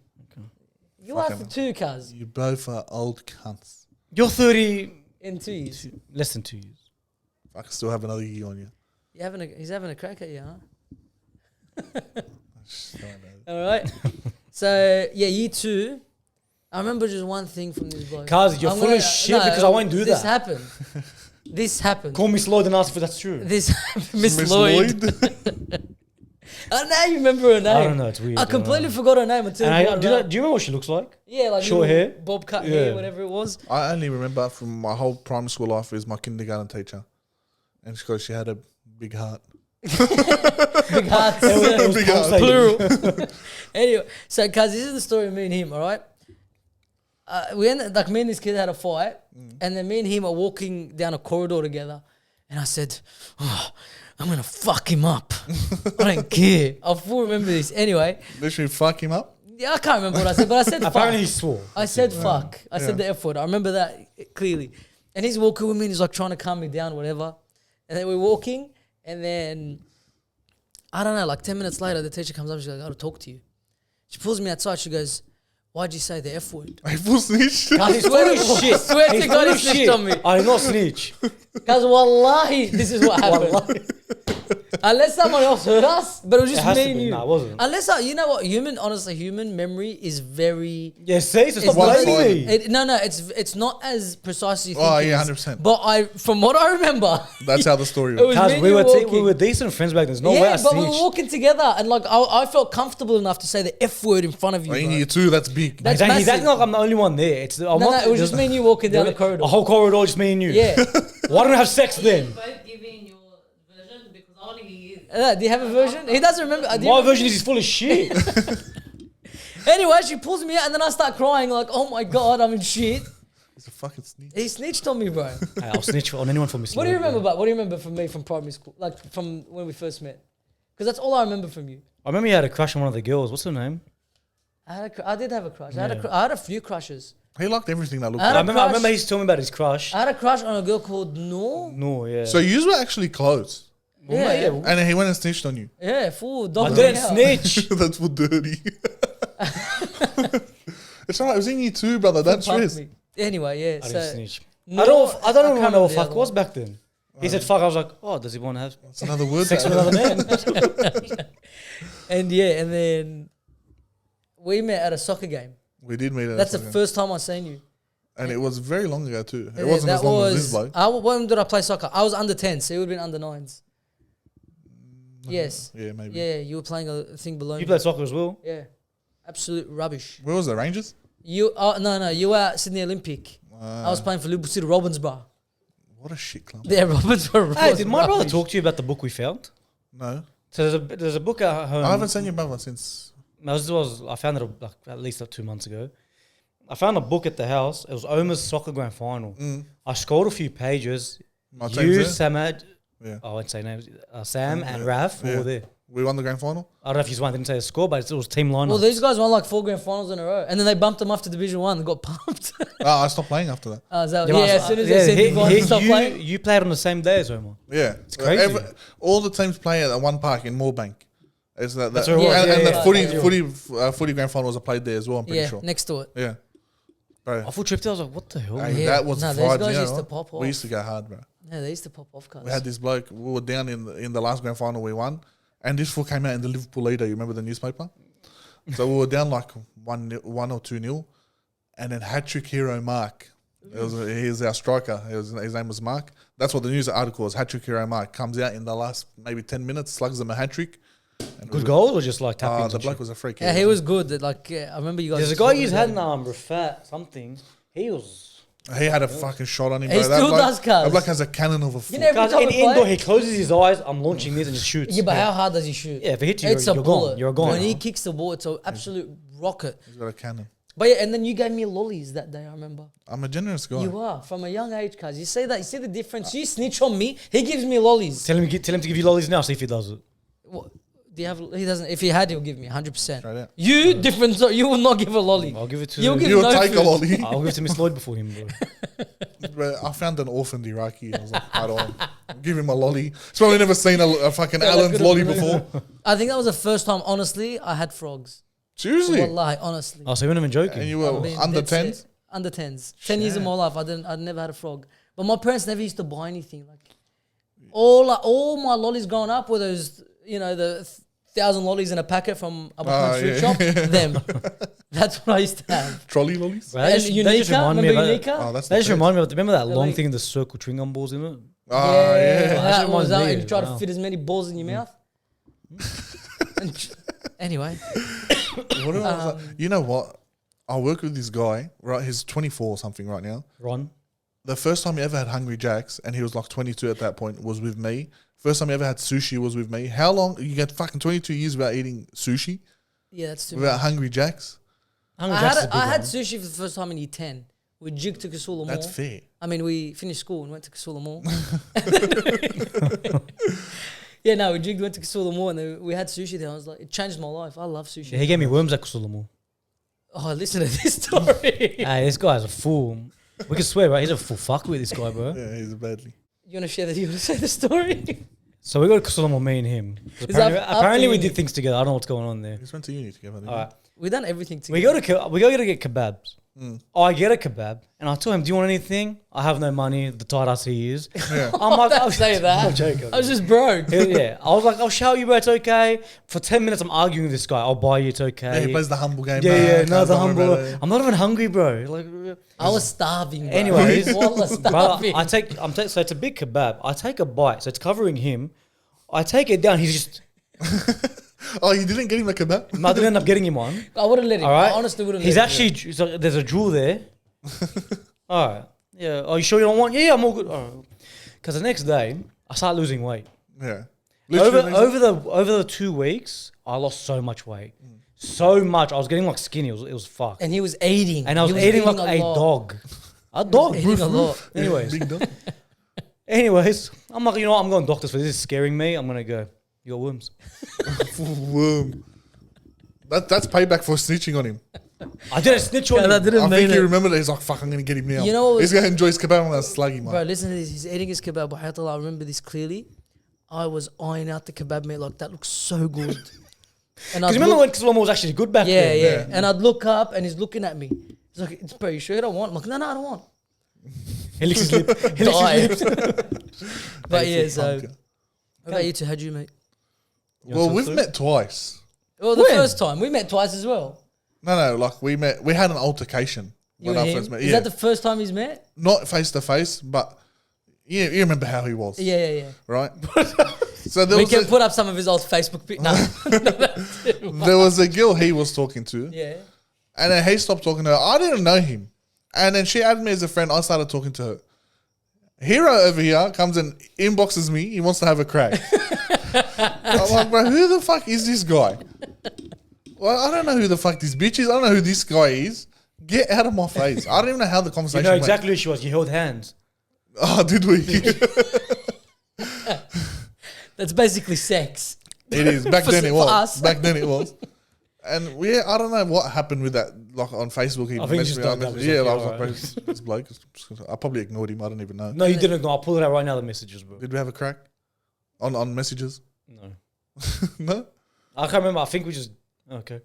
S1: You
S2: Fucking
S1: are for two, cuz.
S2: You both are old cunts.
S3: You're 30.
S1: In 2 years.
S3: Less than 2 years.
S2: I can still have another year on you.
S1: He's having a crack at you, huh?
S2: I don't know.
S1: All right. So, yeah, year 2. I remember just one thing from this bloke.
S3: Cuz, you're full of shit because I won't do
S1: this
S3: that.
S1: happened. This happened.
S3: Call Miss Lloyd and ask if that's true.
S1: This happened. Miss Lloyd. I now you remember her name.
S3: I don't know, it's weird.
S1: I completely forgot her name until
S3: And
S1: you brought it up.
S3: do you remember what she looks like?
S1: Yeah, like
S3: short
S1: little
S3: hair?
S1: bob cut
S3: Yeah.
S1: hair, whatever it was.
S2: I only remember from my whole primary school life is my kindergarten teacher. And she had a big heart.
S1: Big hearts.
S2: Big heart.
S1: Plural. Anyway, so cuz this is the story of me and him, all right? We ended, like me and this kid had a fight, and then me and him are walking down a corridor together, and I said, "Oh, I'm gonna fuck him up. I don't care." I full remember this. Anyway,
S2: Literally fuck him up.
S1: yeah, I can't remember what I said, but I said
S3: Apparently he
S1: fuck.
S3: swore.
S1: I said fuck. I said the F word. I remember that clearly. And he's walking with me, and he's like trying to calm me down, whatever. And then we're walking, and then I don't know, like 10 minutes later, the teacher comes up. She's like, "I got to talk to you." She pulls me outside. She goes, "Why'd you say the F word?"
S2: I full snitch.
S3: Cuz he's full of shit.
S1: Swear to
S3: He's
S1: God,
S3: full
S1: he
S3: of
S1: snitched
S3: shit.
S1: on me.
S3: I did not snitch.
S1: Because wallahi, this is what happened. Unless someone else heard us, but it was
S3: It
S1: just
S3: has
S1: me
S3: to
S1: and
S3: be.
S1: you.
S3: Nah, it wasn't.
S1: Unless, you know what, honestly, human memory is very...
S3: Yeah, see, so stop
S2: one
S3: blaming
S2: sided.
S3: me.
S1: No, it's not as precise as you think
S2: Oh,
S1: it
S2: yeah,
S1: is.
S2: 100%.
S1: But from what I remember...
S2: That's how the story
S1: It was
S2: was.
S1: me
S3: Cuz
S1: and
S3: we
S1: you
S3: were
S1: walking.
S3: we were decent friends back then. There's no way I
S1: Yeah, but we were
S3: snitched.
S1: walking together, and like I felt comfortable enough to say the F word in front of you.
S2: In
S1: bro.
S2: year 2, that's big.
S1: That's
S3: He's
S1: massive.
S3: acting like I'm the only one there. It's
S1: No, it was just me and you walking down the corridor.
S3: A whole corridor, just me and you.
S1: Yeah.
S3: Why don't we have sex then?
S4: Both giving your version because I want to hear you.
S1: Do you have a version? He doesn't remember. Do you
S3: My
S1: remember?
S3: version is he's full of shit.
S1: Anyway, she pulls me out, and then I start crying like, "Oh my God, I'm in shit."
S2: It's a fucking snitch.
S1: He snitched on me, bro.
S3: Hey, I'll snitch on anyone for misleading.
S1: What do you remember about? What do you remember from me from primary school? Like from when we first met? Because that's all I remember from you.
S3: I remember you had a crush on one of the girls. What's her name?
S1: I did have a crush.
S3: Yeah.
S1: I had a few crushes.
S2: He liked everything that looked
S1: I had
S2: like.
S1: a
S3: I remember
S1: crush.
S3: he's telling me about his crush.
S1: I had a crush on a girl called Noor.
S3: No, yeah.
S2: So you were actually close.
S1: Yeah,
S2: And then he went and snitched on you.
S1: yeah, fool.
S3: I
S1: Dog
S3: didn't
S1: out.
S3: snitch.
S2: That's for dirty. It's alright. It was in year 2, brother. That's
S1: Fuck
S2: stress.
S1: me. Anyway, yeah.
S3: I
S1: so
S3: didn't snitch.
S1: Noor-
S3: I don't
S1: can't
S3: remember
S1: remember
S3: what
S1: the
S3: fuck
S1: other
S3: was
S1: one.
S3: back then. He said fuck. I was like, oh, does he want to have
S2: That's another word.
S3: sex with another man?
S1: And yeah, and then we met at a soccer game.
S2: We did meet at
S1: That's
S2: a
S1: the
S2: fucking-
S1: first time I seen you.
S2: And it was very long ago too. It
S1: Yeah,
S2: wasn't
S1: that
S2: as long as
S1: was-
S2: this bloke.
S1: when did I play soccer? I was under 10, so you would have been under 9s. Yes.
S2: Yeah, maybe.
S1: Yeah, you were playing a thing below
S3: You
S1: me.
S3: played soccer as well.
S1: Yeah. Absolute rubbish.
S2: Where was the Rangers?
S1: No, you were at Sydney Olympic. I was playing for Liverpool City Robbinsborough.
S2: What a shit club.
S1: Yeah, Robbinsborough.
S3: Hey,
S1: was
S3: did my brother
S1: rubbish.
S3: talk to you about the book we found?
S2: No,
S3: So there's a book at home.
S2: I haven't seen your brother since.
S3: I found it like at least like 2 months ago. I found a book at the house. It was Oma's soccer grand final. I scrolled a few pages.
S2: My
S3: You,
S2: team's there.
S3: Samad,
S2: Yeah,
S3: I won't say names. Sam and Raf
S2: Yeah.
S3: were there.
S2: we won the grand final.
S3: I don't know if you won. Didn't say the score, but it was team lineup.
S1: Well, these guys won like 4 grand finals in a row. And then they bumped them after Division 1 and got pumped.
S2: I stopped playing after that.
S1: As soon as they said you guys stopped playing.
S3: you played on the same day as Omar.
S2: Yeah, it's
S3: crazy.
S2: all the teams play at one park in Moorebank. It's that,
S3: That's
S2: that
S3: where it was,
S2: and
S3: yeah,
S2: the
S3: yeah.
S2: footy grand finals are played there as well. I'm pretty
S1: Yeah,
S2: sure.
S1: next to it.
S2: Yeah, bro.
S3: I thought tripped. I was like, what the hell?
S2: Hey,
S1: Yeah.
S2: that was
S1: No, those
S2: Friday.
S1: guys
S2: You know
S1: used to
S2: what?
S1: pop off.
S2: We used to go hard, bro.
S1: Yeah, they used to pop off, guys.
S2: We had this bloke. We were down in the last grand final we won, and this fool came out in the Liverpool Leader. You remember the newspaper? So we were down like 1 or 2-0, and then hat-trick hero Mark. He's our striker. His name was Mark. That's what the news article was. Hat-trick hero Mark comes out in the last maybe 10 minutes, slugs them a hat-trick.
S3: Good goals or just like tapping?
S2: The bloke was a freak.
S1: Yeah, he was good. Like, I remember you guys.
S3: There's a
S1: used
S3: guy
S1: to
S3: who's
S1: talk
S3: had
S1: about
S3: Rafat something. He was.
S2: He had a fucking shot on him.
S1: He
S2: bro. That
S1: still
S2: bloke-
S1: does, cuz.
S2: That bloke has a cannon of a foot.
S1: You know, every
S3: Guys,
S1: time
S3: in
S1: we play-
S3: indoor, he closes his eyes. I'm launching this and just shoots.
S1: Yeah, but how hard does he shoot?
S3: Yeah, if it hits you,
S1: It's
S3: you're
S1: a
S3: gone.
S1: bullet.
S3: You're gone.
S1: When he kicks the ball, it's an absolute rocket.
S2: He's got a cannon.
S1: But yeah, and then you gave me lollies that day, I remember.
S2: I'm a generous guy.
S1: You are, from a young age, cuz. You say that, you see the difference? You snitch on me, he gives me lollies.
S3: Tell him to give you lollies now. See if he does it.
S1: What? Do you have? He doesn't. If he had, he'll give me 100%.
S2: Straight out.
S1: You different. So you will not give a lolly.
S3: I'll give it to.
S1: You'll give
S2: You'll
S1: no
S2: take a
S1: food.
S2: lolly.
S3: I'll give it to Miss Lloyd before him, bro.
S2: Bro, I found an orphaned Iraqi. I was like, I don't give him a lolly. He's probably never seen a fucking Allen's lolly before.
S1: I think that was the first time, honestly, I had frogs.
S2: Seriously?
S1: Wallahi, honestly.
S3: Oh, so you're not even joking.
S2: And you were
S1: I mean,
S2: under
S1: that's
S2: 10s?
S1: it. Under 10s. 10 years of my life, I'd never had a frog. But my parents never used to buy anything. Like all my lollies growing up were those, you know, the 1,000 lollies in a packet from a fruit shop. Them. That's what I used to have.
S2: Trolley lollies?
S3: Bro, that
S1: And
S3: just- that just
S1: Unica,
S3: remind me
S1: remember
S3: of that-
S1: Unica?
S2: Oh, that's
S3: That just
S2: the
S3: remind me of, remember that
S1: They're
S3: long
S1: like-
S3: thing, the circle chewing gum balls in it?
S2: Oh, yeah.
S3: That
S1: That
S3: reminds
S1: was that.
S3: me
S1: And you try to
S3: wow.
S1: fit as many balls in your mouth. Anyway,
S2: What did I was like, you know what? I work with this guy, right? He's 24 or something right now.
S3: Ron.
S2: The first time he ever had Hungry Jacks, and he was like 22 at that point, was with me. First time he ever had sushi was with me. How long? You get fucking 22 years without eating sushi?
S1: yeah, that's too
S2: Without
S1: much.
S2: Hungry Jacks?
S3: Hungry
S1: I
S3: Jack's
S1: had,
S3: is a big
S1: I had
S3: one.
S1: sushi for the first time in year 10. We jigged to Kasula Mall.
S2: That's fair.
S1: I mean, we finished school and went to Kasula Mall. Yeah, no, we jigged, went to Kasula Mall, and then we had sushi there. I was like, it changed my life. I love sushi.
S3: Yeah, he gave me worms at Kusulamu.
S1: Oh, listen to this story.
S3: Hey, this guy's a fool. We can swear, right? He's a full fuck with this guy, bro.
S2: Yeah, he's a badly.
S1: You want to share that? You want to say the story?
S3: So we got to Kusulamu, me and him. 'Cause
S1: Is
S3: Apparently,
S1: that
S3: apparently we
S1: after
S3: did things together. I don't know what's going on there.
S2: We just went to uni together. didn't
S3: All right.
S1: We done everything together.
S3: We go to get kebabs. I get a kebab and I tell him, "Do you want anything?" I have no money. The tight ass he is. I'm like,
S1: Don't say that.
S3: I'm joking.
S1: I was just broke.
S3: Yeah, I was like, "I'll show you, bro. It's okay." For 10 minutes, I'm arguing with this guy. I'll buy you. It's okay.
S2: Yeah, he plays the humble game.
S3: Yeah,
S2: man.
S3: yeah, no,
S2: Can't
S3: the
S2: worry about
S3: humble.
S2: it.
S3: I'm not even hungry, bro. Like,
S1: I was starving. Bro.
S3: Anyways,
S1: Wallah,
S3: brother,
S1: starving.
S3: so it's a big kebab. I take a bite, so it's covering him. I take it down. He's just.
S2: Oh, you didn't get him a kebab?
S3: I didn't end up getting him one.
S1: I wouldn't let him.
S3: All right.
S1: I honestly wouldn't
S3: He's
S1: let
S3: actually. So there's a drool there. All right. Yeah. Are you sure you don't want? Yeah, I'm all good. Because the next day, I start losing weight.
S2: Yeah.
S3: Over the 2 weeks, I lost so much weight. So much. I was getting like skinny. It was fucked.
S1: And he was eating.
S3: And I was
S1: He
S3: eating like a
S1: lot.
S3: dog. A dog.
S1: eating a lot.
S3: Anyways.
S2: Big dog.
S3: Anyways, I'm like, you know what? I'm going doctors for this. This is scaring me. I'm gonna go. You got worms.
S2: Worm. That's payback for snitching on him.
S3: I didn't snitch on
S1: Yeah,
S3: him.
S1: that didn't
S2: I
S1: mean
S2: think he
S1: it.
S2: remembered it. He's like, fuck, I'm going to get him now.
S1: You know what was-
S2: He's going to enjoy his kebab. I'm going to slug him,
S1: Bro,
S2: man.
S1: listen to this. He's eating his kebab. Hayatullah, I remember this clearly. I was eyeing out the kebab meat like that looks so good. And
S3: Because remember
S1: look,
S3: when Kislama was actually good back
S1: yeah,
S3: then?
S1: yeah. And I'd look up and he's looking at me. He's like, bro, you sure you don't want? I'm like, no, I don't want.
S3: He licks his lip. He licks
S1: Die.
S3: his lips.
S1: But yeah,
S2: Hateful
S1: so.
S2: punk.
S1: What about you two? How'd you meet?
S2: Well, we've met twice.
S1: Well, the
S3: When?
S1: first time. We met twice as well.
S2: No, like we had an altercation
S1: You
S2: when
S1: and
S2: I
S1: him.
S2: first met.
S1: Is
S2: Yeah,
S1: that the first time he's met?
S2: not face to face, but you remember how he was,
S1: Yeah, yeah, yeah.
S2: right? So there
S1: We
S2: was
S1: can put up some of his old Facebook pics. No.
S2: there was a girl he was talking to,
S1: Yeah.
S2: and then he stopped talking to her. I didn't know him, and then she added me as a friend. I started talking to her. Hero over here comes and inboxes me. He wants to have a crack. I'm like, bro, who the fuck is this guy? Well, I don't know who the fuck this bitch is. I don't know who this guy is. Get out of my face. I don't even know how the
S3: You
S2: conversation
S3: know
S2: went.
S3: exactly who she was. You held hands.
S2: Oh, did we?
S1: That's basically sex.
S2: It is. Back then it
S1: For
S2: was.
S1: us.
S2: Back then it was. And I don't know what happened with that. Like on Facebook, he
S3: I think he
S2: messaged
S3: just
S2: me.
S3: done that.
S2: Yeah,
S3: Like,
S2: I was like,
S3: alright.
S2: bro, this bloke. I probably ignored him. I don't even know.
S3: No, you didn't. No, I'll pull it out right now. The messages, bro.
S2: Did we have a crack on messages?
S3: No,
S2: No.
S3: I can't remember. I think we just okay.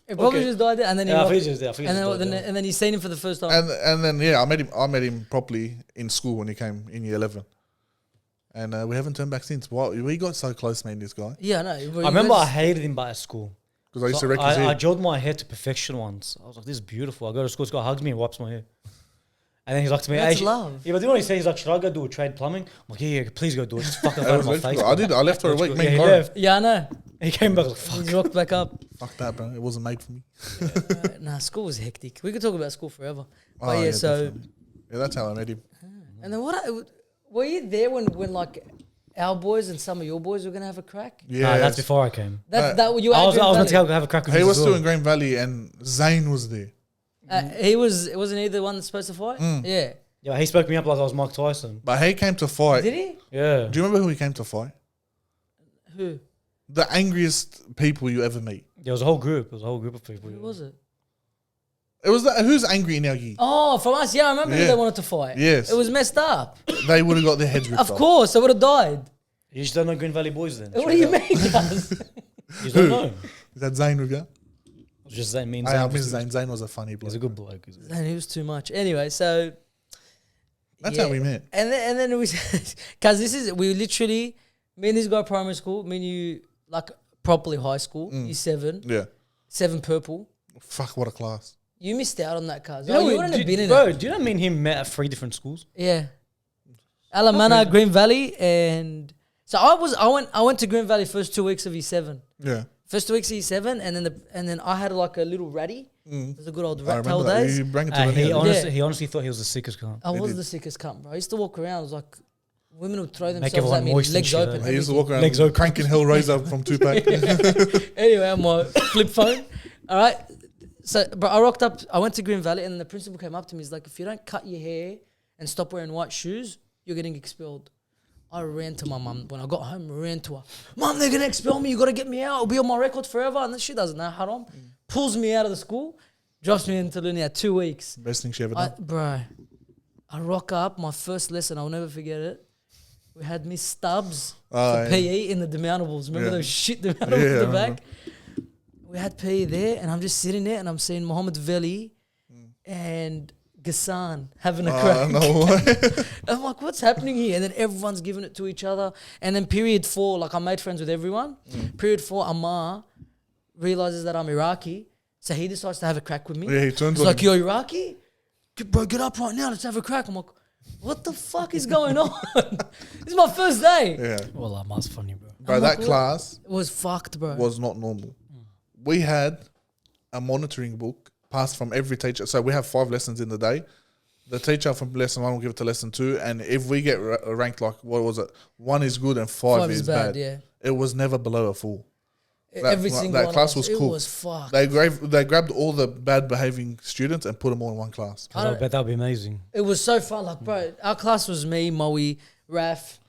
S1: It probably
S3: Okay.
S1: just died there, and then he
S3: Yeah, I
S1: walked-
S3: think it's just there. I think
S1: and
S3: it's
S1: then,
S3: just there.
S1: and then you seen him for the first time.
S2: And then yeah, I met him properly in school when he came in year 11, and we haven't turned back since. What we got so close, man. This guy
S1: yeah, no.
S3: I remember I hated him at school.
S2: because I used
S3: So
S2: to wreck his
S3: I
S2: head.
S3: gelled my hair to perfection once. I was like, "This is beautiful." I go to school, this guy hugs me and wipes my hair. And then he's like to me,
S1: That's
S3: "Hey,
S1: love.
S3: Yeah, but you know what he says? He's like, "Should I go do a trade plumbing?" I'm like, "Yeah, please go do it. Just fucking
S2: That
S3: out
S2: was
S3: of my
S2: electrical.
S3: face."
S2: I did. I left for a week.
S3: Yeah,
S2: Me
S3: he
S2: and Corin.
S3: left.
S1: Yeah, I know.
S3: He came back like, "Fuck."
S1: He walked back up.
S2: Fuck that, bro. It wasn't made for me.
S1: Nah, school was hectic. We could talk about school forever. But
S2: Oh,
S1: yeah, so
S2: definitely. Yeah, that's how I met him.
S1: and then were you there when like our boys and some of your boys were gonna have a crack?
S2: Yeah,
S3: Nah, that's before I came.
S1: That you.
S3: I was
S1: Adrian
S3: meant to
S1: Valley?
S3: have a crack with
S2: He
S3: you
S2: was
S3: as
S2: still
S3: well.
S2: in Green Valley, and Zane was there.
S1: He wasn't he the one that's supposed to fight? Yeah.
S3: Yeah, he spoke me up like I was Mike Tyson.
S2: But he came to fight.
S1: Did he?
S3: Yeah.
S2: Do you remember who he came to fight?
S1: Who?
S2: the angriest people you ever meet?
S3: There was a whole group. There was a whole group of people.
S1: Who was it?
S2: It was who's angry in our year?
S1: Oh, from us. Yeah, I remember
S2: Yeah.
S1: they wanted to fight.
S2: Yes.
S1: It was messed up.
S2: They would have got their heads ripped
S1: Of
S2: off.
S1: course, they would have died.
S3: You just don't know Green Valley Boys then.
S1: What do you mean, guys?
S3: You don't know.
S2: Is that Zayn with you?
S3: I was just saying, mean
S2: I miss Zayn. Zayn was a funny
S3: He's
S2: bloke.
S3: a good bloke.
S1: And it was too much. Anyway, so
S2: That's
S1: yeah.
S2: how we met.
S1: And then it was because we literally, me and this guy primary school, me and you like properly high school, year 7,
S2: Yeah.
S1: 7 purple.
S2: Fuck, what a class.
S1: You missed out on that, cuz.
S3: You know,
S1: You wouldn't have been in
S3: bro,
S1: it.
S3: do you know me and him met at 3 different schools?
S1: Yeah. Alamana, Green Valley, and so I went to Green Valley first 2 weeks of year 7.
S2: Yeah.
S1: First 2 weeks of year 7, and then I had like a little ratty. It was a good old
S2: I
S1: rat tail
S2: remember that.
S1: days.
S2: You bring it to the
S3: He
S2: news.
S3: honestly thought he was the sickest cunt.
S1: I was
S2: did.
S1: the sickest cunt, bro. I used to walk around. It was like women would throw
S3: Make
S1: themselves
S3: everyone
S1: at me,
S3: moist and
S1: legs
S3: shit,
S1: open.
S3: eh?
S2: I used to
S1: everything.
S2: walk around
S3: Legs open.
S2: cranking Hellraiser from Tupac.
S1: Anyway, on my flip phone. All right. So, but I rocked up. I went to Green Valley, and the principal came up to me. He's like, "If you don't cut your hair and stop wearing white shoes, you're getting expelled." I ran to my mum when I got home. Ran to her, "Mum, they're gonna expel me. You gotta get me out. It'll be on my record forever." And she doesn't know haram. Pulls me out of the school, drops me into Lunia 2 weeks.
S2: Best thing she ever done.
S1: Bro, I rock up. My first lesson, I'll never forget it. We had Miss Stubbs
S2: Oh,
S1: for
S2: yeah.
S1: PE in the demountables. Remember
S2: Yeah.
S1: those shit demountables
S2: Yeah,
S1: in the
S2: I
S1: back? We had PE there, and I'm just sitting there, and I'm seeing Mohammed Veli and Ghassan having a crack.
S2: No way.
S1: I'm like, what's happening here? And then everyone's giving it to each other. And then period 4, like I made friends with everyone. Period 4, Ammar realizes that I'm Iraqi, so he decides to have a crack with me.
S2: Yeah, he turns
S1: He's
S2: on
S1: like,
S2: him.
S1: "You're Iraqi? Bro, get up right now. Let's have a crack." I'm like, what the fuck is going on? This is my first day.
S2: Yeah.
S3: Well, that's funny, bro.
S2: Bro,
S1: I'm
S2: that
S1: like, what?
S2: class
S1: It was fucked, bro.
S2: was not normal. We had a monitoring book passed from every teacher. So we have 5 lessons in the day. The teacher from lesson 1 will give it to lesson 2. And if we get ranked like, what was it? 1 is good and 5 is bad.
S1: Yeah.
S2: It was never below a 4.
S1: Every single
S2: that
S1: one
S2: class
S1: of us,
S2: was cool.
S1: It was fucked.
S2: They grabbed all the bad behaving students and put them all in one class.
S1: I
S3: I
S1: don't-
S3: bet that would be amazing.
S1: It was so fun. Like, bro, our class was me, Moe, Raf,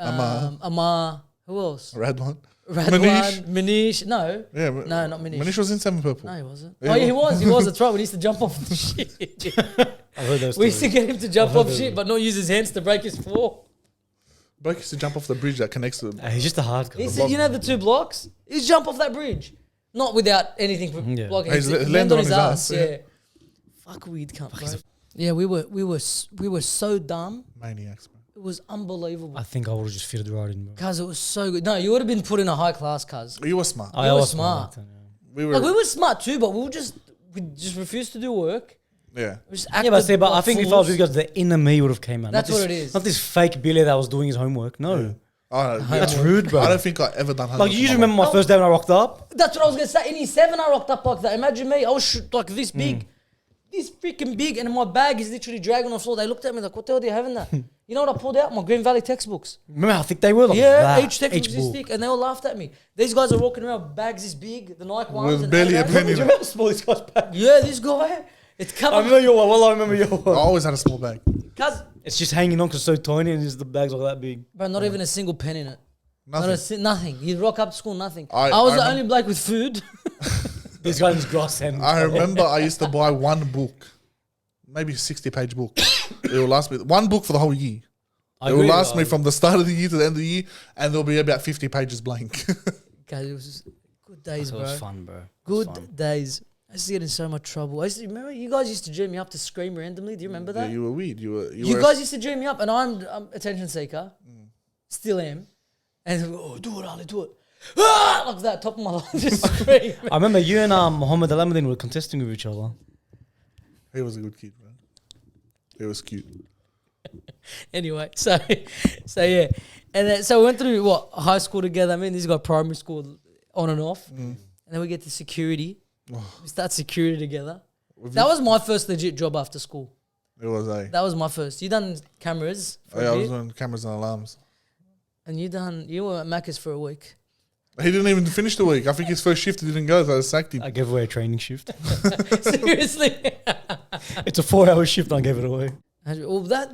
S1: Ammar. Who else?
S2: Radwan.
S1: Radwan, Manish. No.
S2: Yeah,
S1: No, not Manish.
S2: Manish was in 7 purple.
S1: No, he wasn't.
S2: Yeah.
S1: Oh, yeah, he was. He was. That's right. We used to jump off the shit.
S3: I've heard those
S1: We used to
S3: stories.
S1: get him to jump off shit, but not use his hands to break his floor.
S2: Blake used to jump off the bridge that connects to them.
S3: He's just a hard guy.
S1: He said, "You know the 2 blocks? He's jump off that bridge, not without anything
S3: Yeah.
S1: blocking.
S2: He's
S1: He
S2: landed on his ass,
S1: Yeah. Fuck weed cunt, bro. Yeah, we were so dumb.
S2: Maniacs, man.
S1: It was unbelievable.
S3: I think I would have just fitted right in, bro.
S1: Cuz it was so good. No, you would have been put in a high class, cuz.
S2: You were smart.
S3: I
S1: were
S3: was
S1: smart.
S3: yeah.
S2: We
S1: Like we
S2: were,
S1: were smart too, but we just refused to do work.
S2: yeah.
S1: We just
S3: Yeah, but
S1: acted
S3: but I
S1: like
S3: think if I was
S1: fools.
S3: with you guys, the inner me would have came out.
S1: That's
S3: Not
S1: what
S3: this-
S1: it is.
S3: Not this fake Billy that was doing his homework. No.
S2: That's
S3: rude, bro.
S2: I don't think I ever done
S3: Like,
S2: homework
S3: you
S2: for
S3: just
S2: my
S3: remember my first day when I rocked up?
S1: That's what I was gonna say. In year 7, I rocked up like that. Imagine me. I was like this big.
S3: Mm.
S1: This freaking big, and my bag is literally dragging on the floor. They looked at me like, "What the hell do you have in that?" You know what I pulled out? My Green Valley textbooks.
S3: Remember how thick they were? Like
S1: Yeah,
S3: that,
S1: each textbook is this
S3: book.
S1: thick, and they all laughed at me. These guys are walking around with bags this big, the Nike ones.
S2: With
S1: and
S2: barely a
S1: Adidas.
S2: penny.
S3: Do you remember how small this guy's bag?
S1: Yeah, this guy. It's
S3: I
S1: covered.
S3: remember your one. Well, I remember your
S2: I
S3: one.
S2: always had a small bag.
S1: Cuz,
S3: It's just hanging on because it's so tiny and the bags are that big.
S1: bro, not even a single pen in it.
S2: Nothing.
S1: Nothing. You rock up to school, nothing.
S2: I
S1: I was the
S2: remem-
S1: only bloke with food.
S3: This guy in his grass hand.
S2: I remember I used to buy one book, maybe a 60-page book. It will last me one book for the whole year. It will last me from the start of the year to the end of the year, and there'll be about 50 pages blank.
S1: Guys, it was just good days,
S3: It
S1: bro.
S3: was fun, bro.
S1: Good days. I used to get in so much trouble. Remember, you guys used to dream me up to scream randomly. Do you remember
S2: Yeah,
S1: that?
S2: you were weird.
S1: You
S2: were
S1: guys used to dream me up, and I'm attention seeker. Still am. And do it, Ali, do it. Ah! Like that, top of my lungs, just scream.
S3: I remember you and Muhammad Alamuddin were contesting with each other.
S2: He was a good kid, man. He was cute.
S1: Anyway, so yeah, and then, so we went through high school together. I mean, this guy primary school on and off, and then we get to security. We start security together. That was my first legit job after school.
S2: It was a.
S1: That was my first. You done cameras for
S2: I
S1: a
S2: was
S1: bit,
S2: on cameras and alarms.
S1: and you were at Macca's for a week.
S2: He didn't even finish the week. I think his first shift he didn't go, so I sacked him.
S3: I gave away a training shift.
S1: Seriously.
S3: It's a 4-hour shift. I gave it away.
S1: Well, that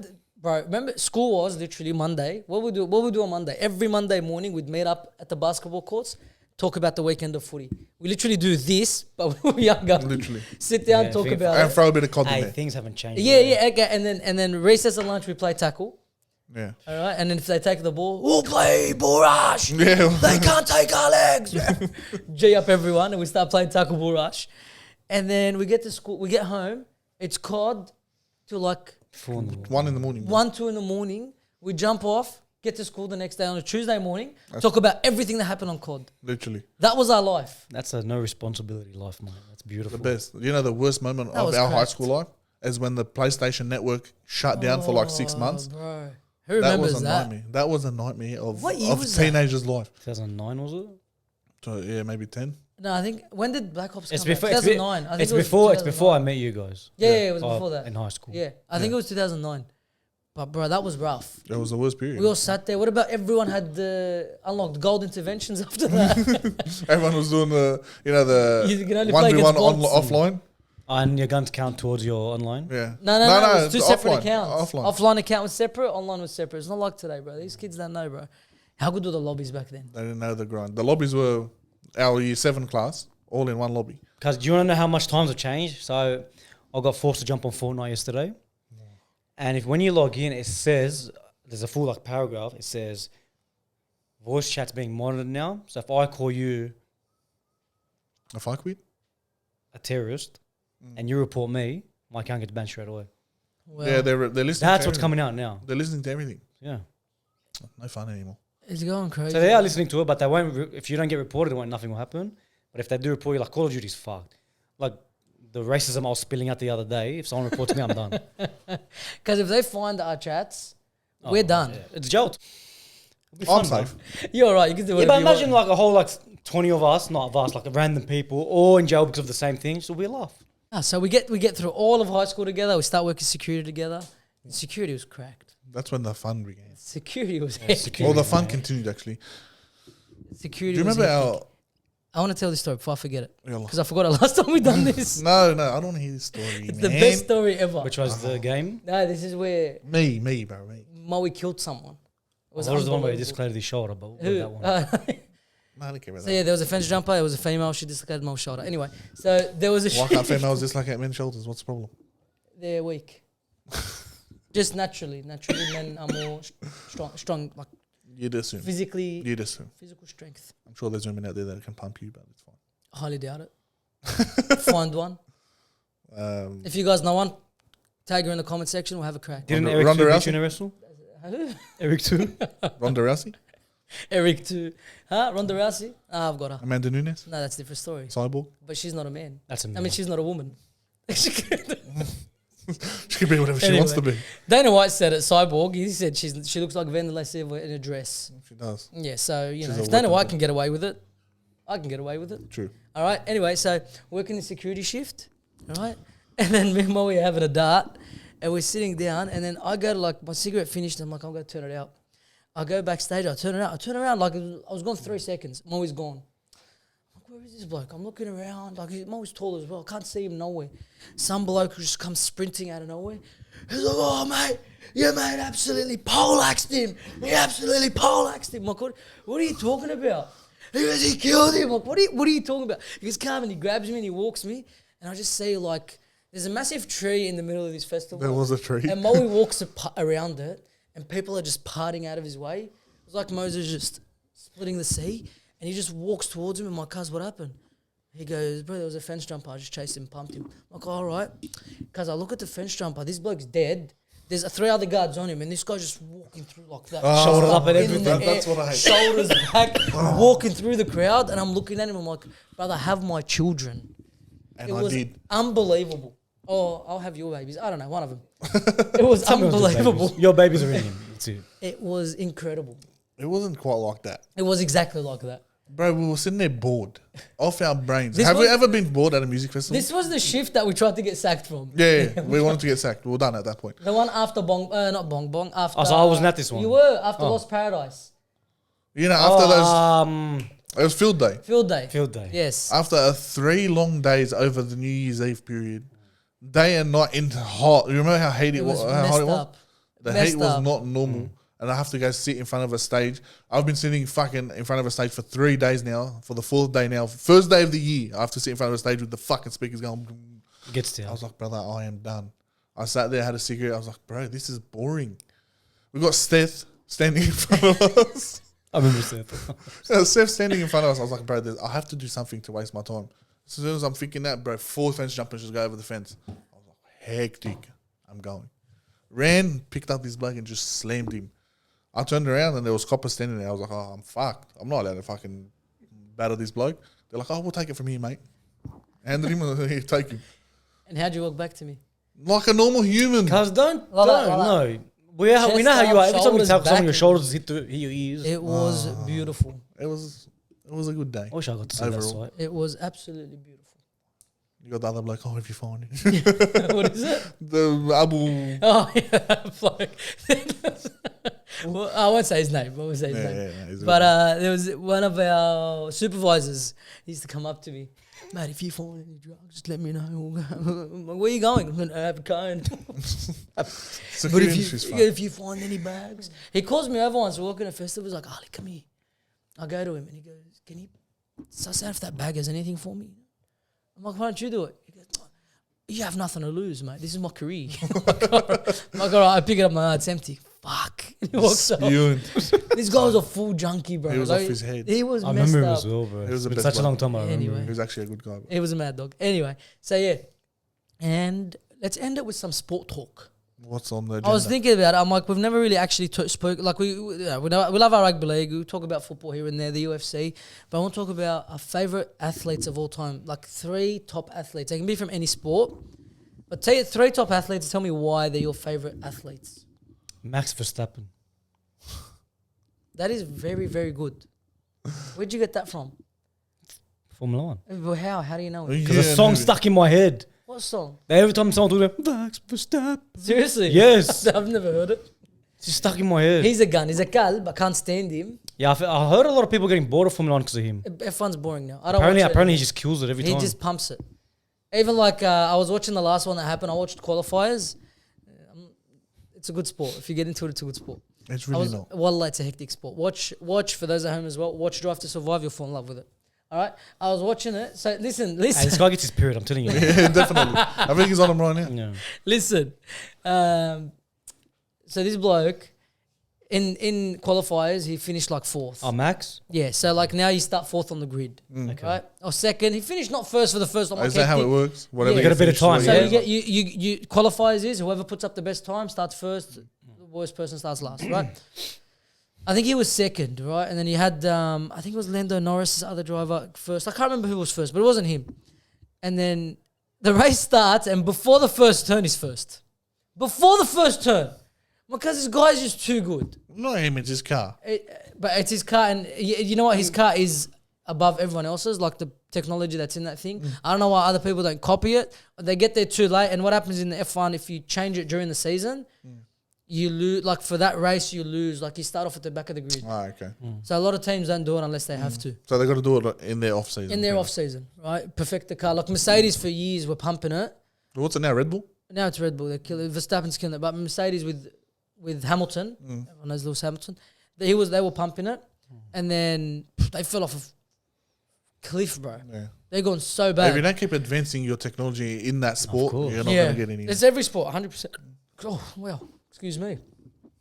S1: Bro, remember school was literally Monday. What we do on Monday? Every Monday morning we'd meet up at the basketball courts, talk about the weekend of footy. We literally do this, but when we were younger.
S2: Literally.
S1: Sit down,
S3: Yeah,
S1: talk
S3: think-
S1: about
S2: And
S1: it.
S2: throw a bit of cod in
S3: Hey,
S2: there.
S3: things haven't changed.
S1: Yeah, yeah, okay. And then recess and lunch we play tackle.
S2: Yeah.
S1: All right, and then if they take the ball, we'll play ball rush.
S2: Yeah.
S1: They can't take our legs. G up everyone, and we start playing tackle ball rush. And then we get to school, we get home. It's COD till like
S2: 1 in the morning.
S1: 1, 2 in the morning. We jump off, get to school the next day on a Tuesday morning, talk about everything that happened on COD.
S2: Literally.
S1: That was our life.
S3: That's a no responsibility life, mate. That's
S2: The
S3: beautiful.
S2: best. You know the worst moment
S1: That
S2: of
S1: was
S2: our high
S1: cracked.
S2: school life is when the PlayStation network shut down for like 6 months.
S1: Bro. Who
S2: That
S1: remembers
S2: was a
S1: that?
S2: nightmare. That was a nightmare of
S1: What year
S2: of
S1: was that?
S2: teenagers' life.
S3: 2009 was it?
S2: So yeah, maybe 10.
S1: No, I think, when did Black Ops
S3: It's
S1: come
S3: before.
S1: out?
S3: It's, be-
S1: 2009. I think
S3: it's
S1: it was
S3: before. It's
S1: 2009.
S3: before I met you guys.
S1: Yeah, it was
S3: Oh,
S1: before that.
S3: in high school.
S1: Yeah, I think it was 2009. But bro, that was rough.
S2: That was the worst period.
S1: We all sat there. What about everyone had the unlocked gold interventions after that?
S2: Everyone was doing the
S1: You can only play
S2: 1v1
S1: against bots.
S2: offline.
S3: And your guns count towards your online.
S2: Yeah.
S1: No, it was two
S2: the
S1: separate
S2: offline,
S1: accounts.
S2: Offline.
S1: Offline account was separate, online was separate. It's not like today, bro. These kids don't know, bro. How good were the lobbies back then?
S2: They didn't know the grind. The lobbies were our year 7 class, all in one lobby.
S3: Because do you want to know how much times have changed? So I got forced to jump on Fortnite yesterday. And if when you log in, it says, there's a full like paragraph, it says, voice chat's being monitored now. So if I call you
S2: A fuck quit?
S3: a terrorist and you report me, my account gets banned straight away.
S1: Well,
S2: Yeah, they're listening.
S3: That's
S2: to
S3: what's
S2: everything.
S3: coming out now.
S2: They're listening to everything.
S3: Yeah.
S2: No fun anymore.
S1: it's going crazy.
S3: So they are listening to it, but they won't. If you don't get reported, nothing will happen. But if they do report you, like Call of Duty's fucked. Like the racism I was spilling out the other day. If someone reports me, I'm done.
S1: Because if they find our chats, we're done.
S3: Yeah. It's joked.
S2: I'm safe.
S1: You're right. You can do
S3: Yeah,
S1: whatever
S3: but
S1: you
S3: imagine
S1: want.
S3: like a whole like 20 of us, not of us, like random people, all in jail because of the same thing. So we laugh.
S1: So we get through all of high school together. We start working security together. Security was cracked.
S2: That's when the fun began.
S1: Security was
S3: Yeah,
S1: hectic.
S3: security.
S2: All the fun
S3: man.
S2: continued actually.
S1: Security.
S2: Do you
S1: was
S2: remember
S1: hectic. I want to tell this story before I forget it
S2: our?
S1: because I forgot it last time we done this.
S2: No, I don't want to hear this story.
S1: It's
S2: man.
S1: the best story ever.
S3: Which was the game.
S1: No, this is where
S2: Me, bro, me.
S1: Moe killed someone. It
S3: What was the one where he
S1: unbelievable.
S3: dislocated his shoulder? But what was
S1: Who?
S3: that one?
S2: No, I don't care about
S1: So yeah, there was a fence jumper. It was a female. She dislocated Mo's shoulder. Anyway, so there was a.
S2: Why can't females just like at men's shoulders? What's the problem?
S1: They're weak. Just naturally, men are more strong, like
S2: You'd assume.
S1: physically,
S2: You'd assume.
S1: physical strength.
S2: I'm sure there's women out there that can pump you, but it's fine.
S1: Highly doubt it. Find one.
S2: Um,
S1: If you guys know one, tag her in the comment section. We'll have a crack.
S3: Didn't
S2: Ronda-
S3: Eric
S2: Ronda
S3: too beat
S2: Rousey?
S3: you in a wrestle? Eric too?
S2: Ronda Rousey,
S1: Eric too. Huh? Ronda Rousey? Ah, I've got her.
S2: Amanda Nunes,
S1: No, that's a different story.
S2: Cyborg.
S1: But she's not a man.
S3: That's a
S1: I mean, she's not a woman.
S2: She can be whatever she wants to be.
S1: Dana White said it. Cyborg. He said she looks like Vanderlei Silva in a dress.
S2: She does.
S1: Yeah. So
S2: She's
S1: know,
S2: a
S1: if Dana
S2: weapon.
S1: White can get away with it, I can get away with it.
S2: True.
S1: All right. Anyway, so working the security shift. All right. And then me and Mo, we're having a dart, and we're sitting down, and then I go to like my cigarette finished. And I'm like, I'm gonna turn it out. I go backstage. I turn it out. I turn around like I was gone 3 seconds. Mo's gone. I'm like, where is this bloke? I'm looking around. Like Mo's tall as well. I can't see him nowhere. Some bloke who just comes sprinting out of nowhere. He's like, oh mate, your mate absolutely poleaxed him. He absolutely poleaxed him. I'm like, what are you talking about? He goes, he killed him. I'm like, what are you talking about? He goes, come and he grabs me and he walks me, and I just see like there's a massive tree in the middle of this festival.
S2: There was a tree.
S1: And Moe walks around it, and people are just parting out of his way. It was like Moses just splitting the sea, and he just walks towards him. And my cuz, what happened? He goes, bro, there was a fence jumper. I just chased him, pumped him. I'm like, all right. Cuz I look at the fence jumper. This bloke's dead. There's 3 other guards on him, and this guy's just walking through like that.
S3: Shoulders up and
S1: in
S3: everything.
S1: the
S2: That's
S1: air,
S2: what I hate.
S1: Shoulders back, walking through the crowd, and I'm looking at him. I'm like, brother, have my children.
S2: And
S1: It
S2: I
S1: was
S2: did.
S1: unbelievable. Oh, I'll have your babies. I don't know, one of them. It was
S3: Some of us do
S1: unbelievable.
S3: babies. Your babies are in him. That's it.
S1: It was incredible.
S2: It wasn't quite like that.
S1: It was exactly like that.
S2: Bro, we were sitting there bored, off our brains.
S1: This
S2: Have we
S1: was-
S2: ever been bored at a music festival?
S1: This was the shift that we tried to get sacked from.
S2: Yeah, we wanted to get sacked. We were done at that point.
S1: The one after not Bong Bong, after...
S3: Oh, so I wasn't at this one.
S1: You were, after
S3: Oh.
S1: Lost Paradise.
S2: You know, after
S3: those
S2: it was field day.
S1: Field Day.
S3: field day.
S1: Yes.
S2: After 3 long days over the New Year's Eve period, day and night into hot. You remember how hot
S1: It was
S2: how hot
S1: messed
S2: it was?
S1: up.
S2: The
S1: Messed
S2: heat was
S1: up.
S2: not normal. And I have to go sit in front of a stage. I've been sitting fucking in front of a stage for 3 days now. For the 4th day now. First day of the year, I have to sit in front of a stage with the fucking speakers going. Boom.
S3: Gets to
S2: I
S3: you.
S2: was like, brother, I am done. I sat there, had a cigarette. I was like, bro, this is boring. We got Steph standing in front of us.
S3: I remember that.
S2: Steph standing in front of us. I was like, bro, I have to do something to waste my time. As soon as I'm thinking that, bro, 4 fence jumpers just go over the fence. I was like, hectic. I'm going. Ran, picked up this bloke and just slammed him. I turned around and there was coppers standing there. I was like, oh, I'm fucked. I'm not allowed to fucking battle this bloke. They're like, oh, we'll take it from here, mate. Handed him and here, take him.
S1: And how'd you walk back to me?
S2: Like a normal human.
S3: Cuz don't
S1: Like that,
S3: no. We know
S1: Chest
S3: how you
S1: up,
S3: are. Every time you
S1: shoulders
S3: tell someone your
S1: back.
S3: shoulders hit your ears.
S1: It was beautiful.
S2: It was a good day.
S3: I wish I got to see that
S2: Overall.
S3: sight.
S1: It was absolutely beautiful.
S2: You got the other bloke, oh, if you find it.
S1: What is it?
S2: The Abu.
S1: Oh, yeah. Like, well, I won't say his name. I won't say his name.
S2: he's a
S1: But
S2: good
S1: there was one of our supervisors. He used to come up to me, mate. If you find any drugs, just let me know. I'm like, where are you going? I'm going to have a cone. But
S2: security industry's fun.
S1: if you find any bags, he calls me over once. We're walking to a festival. He's like, Ali, come here. I go to him and he goes, can you suss out if that bag has anything for me? I'm like, why don't you do it? He goes, you have nothing to lose, mate. This is my career. I'm like, all right. I pick it up, it's empty. Fuck. And he walks off.
S2: Spewing.
S1: This guy was a full junkie, bro.
S2: He was off his head.
S1: He was
S3: I
S1: messed
S3: remember him
S1: up.
S3: as well, bro.
S2: He was
S3: It's
S2: the
S3: been
S2: best
S3: such a long
S2: bloke.
S3: time. I remember.
S1: Anyway.
S2: He was actually a good guy.
S1: He was a mad dog. Anyway, so yeah. And let's end it with some sport talk.
S2: What's on the agenda?
S1: I was thinking about it. I'm like, we've never really actually spoke. Like, we love our rugby league. We talk about football here and there, the UFC. But I want to talk about our favourite athletes of all time. Like 3 top athletes. They can be from any sport. But tell you 3 top athletes. Tell me why they're your favourite athletes.
S3: Max Verstappen.
S1: That is very, very good. Where'd you get that from?
S3: Formula 1.
S1: Well, how? How do you know it?
S3: Because the song stuck in my head.
S1: What song?
S3: Every time someone talks about Max Verstappen.
S1: Seriously?
S3: Yes.
S1: I've never heard it.
S3: It's just stuck in my head.
S1: He's a gun. He's a calb. I can't stand him.
S3: Yeah, I heard a lot of people getting bored of Formula 1 because of him.
S1: F1's boring now. I don't
S3: Apparently,
S1: watch it
S3: apparently he
S1: anymore.
S3: just kills it every
S1: He
S3: time.
S1: just pumps it. Even like I was watching the last one that happened. I watched qualifiers. It's a good sport. If you get into it, it's a good sport.
S2: It's really not.
S1: Wallah, it's a hectic sport. Watch for those at home as well. Watch Drive to Survive. You'll fall in love with it. All right. I was watching it. So listen.
S3: Hey, this guy gets his period, I'm telling you.
S2: Yeah, definitely. I think he's on him right now.
S3: Yeah.
S1: Listen. So this bloke in qualifiers, he finished like 4th.
S3: Oh, Max?
S1: Yeah. So like now you start 4th on the grid.
S3: Okay.
S1: Right? Or 2nd. He finished not 1st for the first time.
S2: Is that how it works? Whatever
S1: You
S3: got a bit of
S2: finish
S3: time,
S2: the
S1: So
S2: way
S3: yeah.
S1: you get you qualifiers is whoever puts up the best time starts first, the worst person starts last, right? I think he was 2nd, right? And then you had I think it was Lando Norris's other driver first. I can't remember who was first, but it wasn't him. And then the race starts, and before the first turn, he's first. Before the first turn, because this guy's just too good.
S2: Not him, it's his car.
S1: But it's his car, and you know what? His car is above everyone else's, like the technology that's in that thing. I don't know why other people don't copy it. They get there too late, and what happens in the F1, if you change it during the season, you lose. Like for that race, you lose. Like you start off at the back of the grid.
S2: Ah, okay.
S1: So a lot of teams don't do it unless they have to.
S2: So they got to do it in their off season.
S1: In their off season, right? Perfect the car. Like Mercedes for years were pumping it.
S2: What's it now? Red Bull?
S1: Now it's Red Bull. They're killing. Verstappen's killing it. But Mercedes with Hamilton, everyone knows Lewis Hamilton. They were pumping it, and then they fell off a cliff, bro.
S2: Yeah.
S1: They're going so
S2: If
S1: bad.
S2: you don't keep advancing your technology in that sport,
S3: course.
S2: you're not going to get any.
S1: It's every sport, 100%. Oh well, excuse me.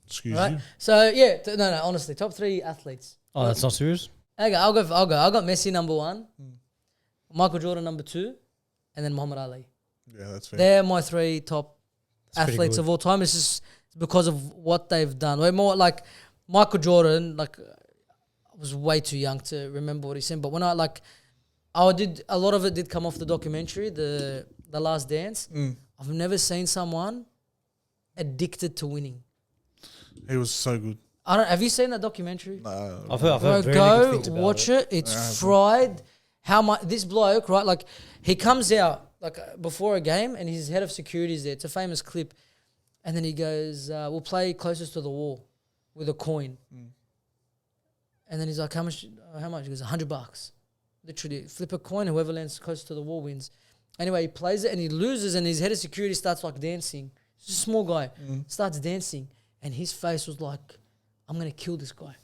S2: Excuse
S1: Right.
S2: you.
S1: So yeah, no. Honestly, top 3 athletes.
S3: Oh, that's not serious?
S1: Okay, I'll go. I got Messi number 1, Michael Jordan number 2, and then Muhammad Ali.
S2: Yeah, that's fair.
S1: They're my 3 top
S3: That's pretty
S1: athletes
S3: good.
S1: of all time. It's just because of what they've done. Way more like Michael Jordan. Like I was way too young to remember what he said, but when I did a lot of it did come off the documentary, the Last Dance. I've never seen someone addicted to winning.
S2: He was so good.
S1: Have you seen that documentary?
S3: I've heard
S1: Bro,
S3: very good
S1: go
S3: things about
S1: watch it. It's
S2: Yeah,
S1: fried. How much this bloke, right? Like he comes out like before a game, and his head of security is there. It's a famous clip, and then he goes, "We'll play closest to the wall with a coin." And then he's like, "How much? How much?" He goes, $100. Literally, flip a coin. Whoever lands closest to the wall wins. Anyway, he plays it and he loses, and his head of security starts like dancing. He's a small guy, starts dancing. and his face was like, I'm gonna kill this guy.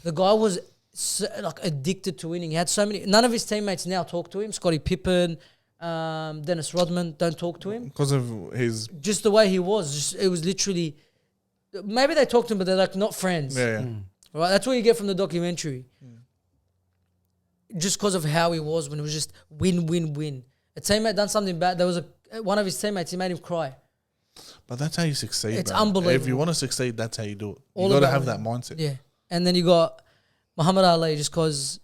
S1: The guy was so, like addicted to winning. He had so many. None of his teammates now talk to him. Scottie Pippen, Dennis Rodman don't talk to him.
S2: Because of his.
S1: Just the way he was. It was literally. Maybe they talk to him, but they're like not friends.
S2: Yeah.
S1: Right, that's what you get from the documentary. Just because of how he was when it was just win, win, win. A teammate done something bad. There was one of his teammates. He made him cry.
S2: But that's how you succeed.
S1: It's
S2: bro.
S1: unbelievable.
S2: If you want to succeed, that's how you do it.
S1: All
S2: You got to
S1: about
S2: have
S1: winning.
S2: that mindset.
S1: Yeah, and then you got Muhammad Ali, just because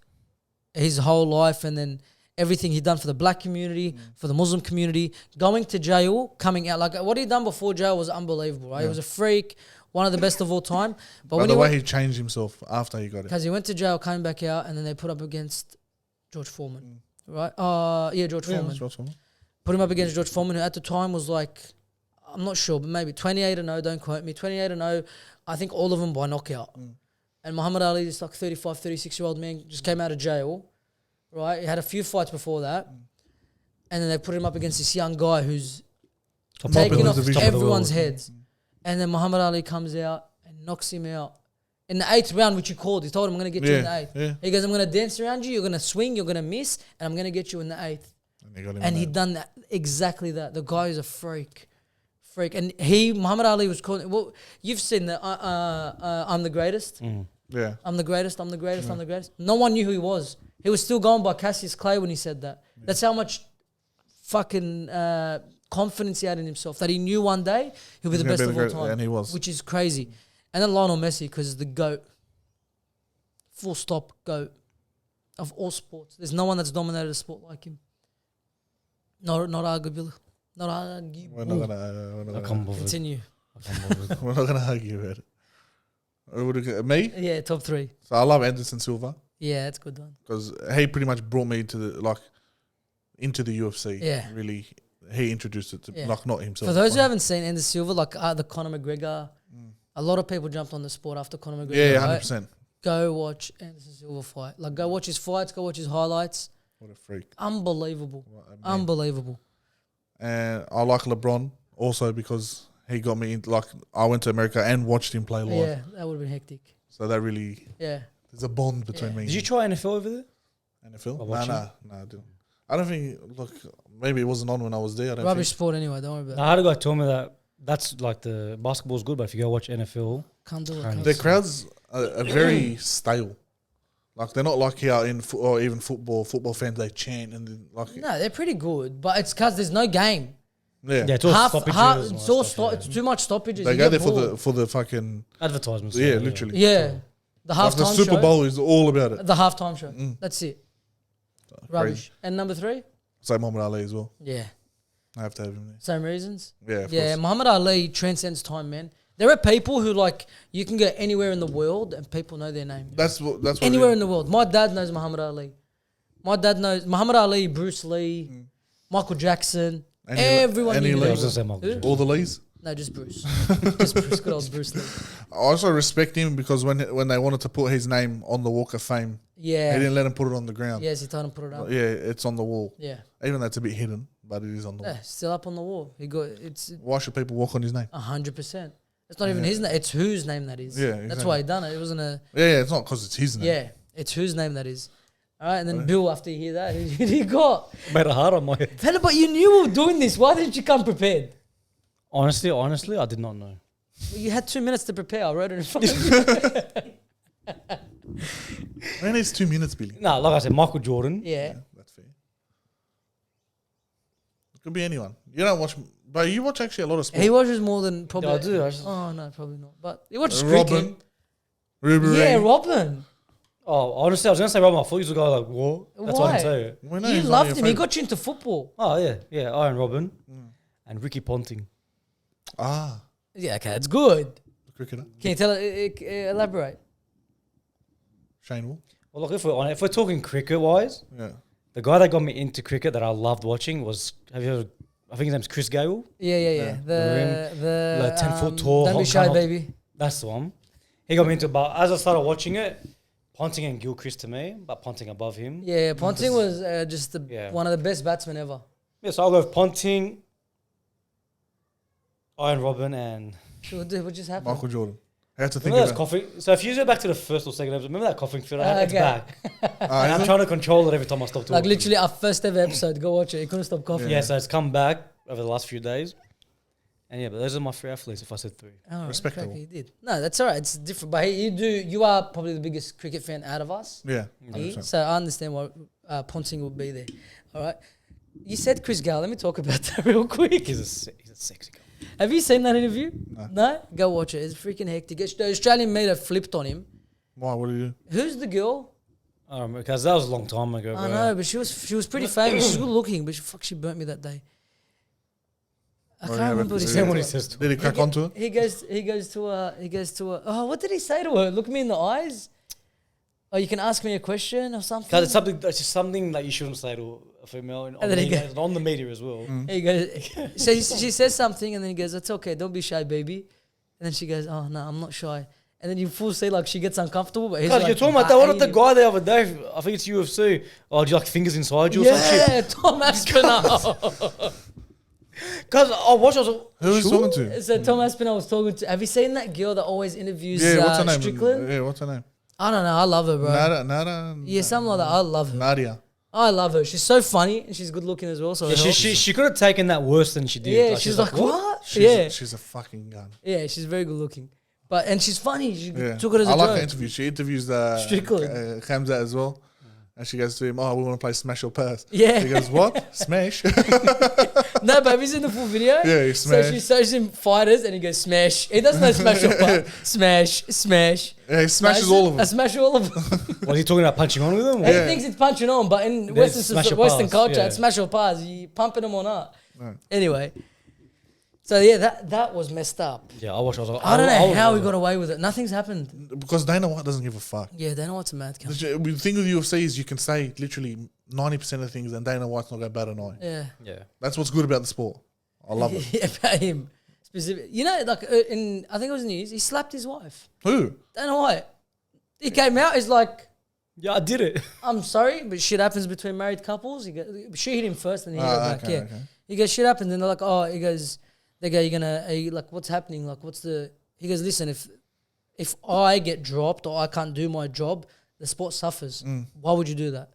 S1: his whole life and then everything he done for the black community, for the Muslim community, going to jail, coming out like what he done before jail was unbelievable. Right, he was a freak, one of the best of all time. But
S2: By
S1: when
S2: the
S1: he
S2: way
S1: went,
S2: he changed himself after he got it.
S1: because he went to jail, came back out, and then they put up against George Foreman, right? Yeah, George
S2: Yeah,
S1: Foreman.
S2: that's right, Foreman.
S1: Put him up against George Foreman, who at the time was like, I'm not sure, but maybe 28-0, don't quote me, 28-0, I think all of them by knockout. And Muhammad Ali, this like 35, 36-year-old man, just came out of jail, right? He had a few fights before that. And then they put him up against this young guy who's taking
S2: Popular
S1: off
S2: division.
S1: everyone's heads. And then Muhammad Ali comes out and knocks him out. In the 8th round, which you called, he told him, I'm going to get you in the 8th.
S2: Yeah.
S1: He goes, I'm going to dance around you, you're going to swing, you're going to miss, and I'm going to get you in the 8th.
S2: And he got him
S1: And
S2: in
S1: he
S2: that.
S1: done that, exactly that. The guy is a freak. And Muhammad Ali was calling, well, you've seen the I'm the greatest.
S2: Yeah.
S1: I'm the greatest, I'm the greatest, I'm the greatest. No one knew who he was. He was still going by Cassius Clay when he said that. That's how much fucking confidence he had in himself, that he knew one day he'll be the
S2: He's
S1: best
S2: gonna
S1: of
S2: be
S1: all
S2: the
S1: time.
S2: great- and he was.
S1: Which is crazy. And then Lionel Messi, because the GOAT. Full stop, GOAT. Of all sports. There's no one that's dominated a sport like him. Not arguable. Not arguable.
S2: We're not gonna.
S3: I can't bother.
S1: Continue.
S2: We're not gonna argue about it. Me?
S1: Yeah, top 3.
S2: So I love Anderson Silva
S1: Yeah, that's a good one.
S2: because he pretty much brought me to into the UFC.
S1: Yeah.
S2: Really, he introduced it to
S1: Yeah.
S2: not himself.
S1: For those who haven't seen Anderson Silva, like the Conor McGregor, a lot of people jumped on the sport after Conor McGregor.
S2: Yeah,
S1: right?
S2: 100%.
S1: Go watch Anderson Silva fight. Like, go watch his fights, go watch his highlights.
S2: What a freak.
S1: Unbelievable.
S2: What a man.
S1: Unbelievable.
S2: And I like LeBron also because he got me into, like, I went to America and watched him play live.
S1: Yeah, that would have been hectic.
S2: So that really,
S1: Yeah.
S2: there's a bond between
S1: Yeah.
S2: me
S3: Did you try NFL over there?
S2: and NFL.
S3: By
S2: No,
S3: watching?
S2: I didn't. I don't think, look, maybe it wasn't on when I was there. I don't
S1: Rubbish
S2: think.
S1: sport anyway, don't worry about
S3: I had a guy tell me that that's like the basketball's good, but if you go watch NFL,
S1: it. Can't do it.
S3: Right.
S1: can't
S2: Their
S1: do it.
S2: crowds are very stale. Like, they're not like here in, or even football fans, they chant and then, like,
S1: No, they're pretty good, but it's because there's no game.
S2: yeah.
S3: yeah, it's all stoppages. and
S1: it's
S3: all
S1: all
S3: stuff,
S1: it's too much stoppages.
S2: They
S1: You
S2: go
S1: get
S2: there
S1: bored.
S2: for the fucking,
S3: advertisements.
S2: yeah, literally.
S1: Yeah. The
S2: Like the
S1: halftime
S2: Super
S1: show.
S2: Bowl is all about it.
S1: The halftime show. That's it. Rubbish. And number 3?
S2: Same Muhammad Ali as well.
S1: Yeah.
S2: I have to have him there.
S1: Same reasons.
S2: Yeah, of
S1: Yeah,
S2: course.
S1: Muhammad Ali transcends time, man. There are people who, like, you can go anywhere in the world and people know their name.
S2: That's what
S1: Anywhere
S2: it
S1: in the world. My dad knows Muhammad Ali. My dad knows Muhammad Ali, Bruce Lee, Michael Jackson.
S2: Any-
S1: Everyone
S2: any
S1: you
S2: Lee?
S3: I
S1: know.
S3: was gonna say Michael
S1: Who?
S3: Jackson.
S2: all the Lees.
S1: No, just Bruce. Just Bruce. Good old Bruce Lee.
S2: I also respect him because when they wanted to put his name on the Walk of Fame,
S1: Yeah.
S2: he didn't let him put it on the ground.
S1: Yes, he told him to put it up.
S2: Yeah, it's on the wall.
S1: Yeah.
S2: Even though it's a bit hidden, but it is on the wall.
S1: Yeah, still up on the wall. He got it's
S2: Why should people walk on his name?
S1: 100%. It's not even his name. It's whose name that is.
S2: Yeah,
S1: That's
S2: exactly.
S1: why he done it. It wasn't a.
S2: Yeah, it's not because it's his name.
S1: Yeah, it's whose name that is. All right, and then Bill, after you hear that, who he got?
S3: Made it hard on my head.
S1: Fella, but you knew we were doing this. Why didn't you come prepared?
S3: Honestly, I did not know.
S1: Well, you had 2 minutes to prepare. I wrote it in front of you.
S2: Man, it's 2 minutes, Billy.
S3: No, like I said, Michael Jordan.
S1: Yeah.
S2: That's fair. It could be anyone. You don't watch, but you watch actually a lot of sport.
S1: He watches more than probably.
S3: Yeah, I do. I just-
S1: Oh, no, probably not. But he watches
S2: Robin,
S1: cricket.
S2: Ruby
S1: Yeah,
S2: Ray.
S1: Robin.
S3: Oh, honestly, I was gonna say Robin. I thought you was going like, what? That's why I
S1: Why?
S3: didn't say it.
S2: We know
S1: You
S2: he's one of
S1: loved
S2: your
S1: him. He
S2: favourites.
S1: got you into football.
S3: Oh yeah, Iron Robin and Ricky Ponting.
S2: Ah,
S1: Yeah, okay, it's good.
S2: the cricketer.
S1: Can you tell elaborate?
S2: Shane Wall.
S3: Well, look, if we're talking cricket wise,
S2: Yeah.
S3: the guy that got me into cricket that I loved watching was I think his name's Chris Gale.
S1: Yeah. The
S3: Like 10 foot tall,
S1: Don't be
S3: Hong
S1: shy,
S3: Kong.
S1: baby.
S3: That's the one. He got me into, but as I started watching it, Ponting and Gilchrist to me, but Ponting above him.
S1: Yeah, Ponting was just
S3: Yeah.
S1: one of the best batsmen ever.
S3: Yeah, so I'll go with Ponting, Iron Robin, and
S1: What just happened?
S2: Michael Jordan. I have to think
S3: Remember
S2: of
S3: that
S2: that.
S3: coughing? So if you go back to the first or second episode, remember that coughing fit I had? It's
S1: Okay.
S3: back. And
S2: Is
S3: I'm
S2: it?
S3: trying to control it every time I stop talking.
S1: Like literally our first ever episode. Go watch it. You couldn't stop coughing.
S3: Yeah, so it's come back over the last few days. And yeah, but those are my 3 athletes if I said 3.
S1: Oh,
S2: Respectable.
S1: okay, you did. No, that's all right. It's different. But hey, you are probably the biggest cricket fan out of us.
S2: Yeah.
S1: He,
S2: 100%.
S1: so I understand why Ponting will be there. All right. You said Chris Gale. Let me talk about that real quick.
S3: He's a sexy guy.
S1: Have you seen that interview?
S2: No.
S1: No? Go watch it. It's freaking hectic. The Australian media flipped on him.
S2: Why? What do you do?
S1: Who's the girl?
S3: Because that was a long time ago, bro.
S1: I know, but she was pretty famous. She's good looking, but she burnt me that day. I
S2: Oh,
S1: can't
S2: yeah,
S1: remember what he
S2: that's-
S1: said.
S3: Then what
S1: to
S3: he
S1: her.
S3: says to
S2: Did he crack onto it?
S1: He goes to her. Oh, what did he say to her? Look me in the eyes. Oh, you can ask me a question or something.
S3: Because it's just something that you shouldn't say to a female on,
S1: then he
S3: media,
S1: goes-
S3: and on the media as well.
S1: He goes. So she says something, and then he goes, "It's okay. Don't be shy, baby." And then she goes, "Oh no, I'm not shy." And then you full see like she gets uncomfortable, but he's
S3: Because
S1: like,
S3: you're talking about that. What if the
S1: "I-
S3: guy the other day, I think it's UFC, oh, do you like fingers inside you or some shit?
S1: Yeah, Tom Aspinall.
S3: Because I watched, I was like,
S2: Who was he
S3: sure?
S2: talking to?
S1: So Tom Aspinall was talking to. Have you seen that girl that always interviews
S2: Yeah, what's her name?
S1: Strickland?
S2: Yeah, what's her name?
S1: I don't know. I love her, bro.
S2: Nada.
S1: Yeah, something like that. I love her.
S2: Nadia.
S1: I love her. She's so funny and she's good looking as well. So
S3: Yeah,
S1: it helps.
S3: she could have taken that worse than she did.
S1: yeah, she's like, what?
S2: She's a fucking gun.
S1: Yeah, she's very good looking. But and she's funny. She
S2: Yeah.
S1: took it as a
S2: I like
S1: joke.
S2: her interview. She interviews
S1: Strickland.
S2: Hamza as well. And she goes to him, "Oh, we want to play Smash or Pass."
S1: Yeah.
S2: He goes, "What? Smash?"
S1: No, but have you seen the full video?
S2: Yeah, he
S1: So she
S2: smashed.
S1: shows him fighters and he goes smash. He doesn't know smash or pop. Smash, smash.
S2: Yeah, he smashes all of
S1: I
S2: them.
S1: smash all of them.
S3: Was he talking about punching on with them? Or?
S1: He
S2: Yeah.
S1: thinks it's punching on, but in
S3: There's smash or
S1: Western
S3: pass,
S1: culture,
S3: yeah.
S1: it's smash or pass. You pumping them or not.
S2: Right.
S1: Anyway. So yeah, that was messed up.
S3: Yeah, I watched. I was like,
S1: I don't know
S3: was-
S1: how
S3: I
S1: we
S3: was
S1: got away with it. Nothing's happened.
S2: Because Dana White doesn't give a fuck.
S1: Yeah, they know what's a mad cunt.
S2: The thing with UFC is you can say literally 90% of things and Dana White's not going to bat an eye.
S1: Yeah.
S3: Yeah.
S2: That's what's good about the sport. I love it.
S1: Yeah, about him. Specific. You know, like in I think it was news, he slapped his wife.
S2: Who?
S1: Dana White. He came out, he's like,
S3: Yeah, I did it.
S1: I'm sorry, but shit happens between married couples. He she hit him first and he hit her back.
S2: okay,
S1: Yeah.
S2: okay.
S1: He goes, shit happens. And they're like, oh, he goes, they go, are you like, what's happening? Like, he goes, listen, if I get dropped or I can't do my job, the sport suffers. Why would you do that?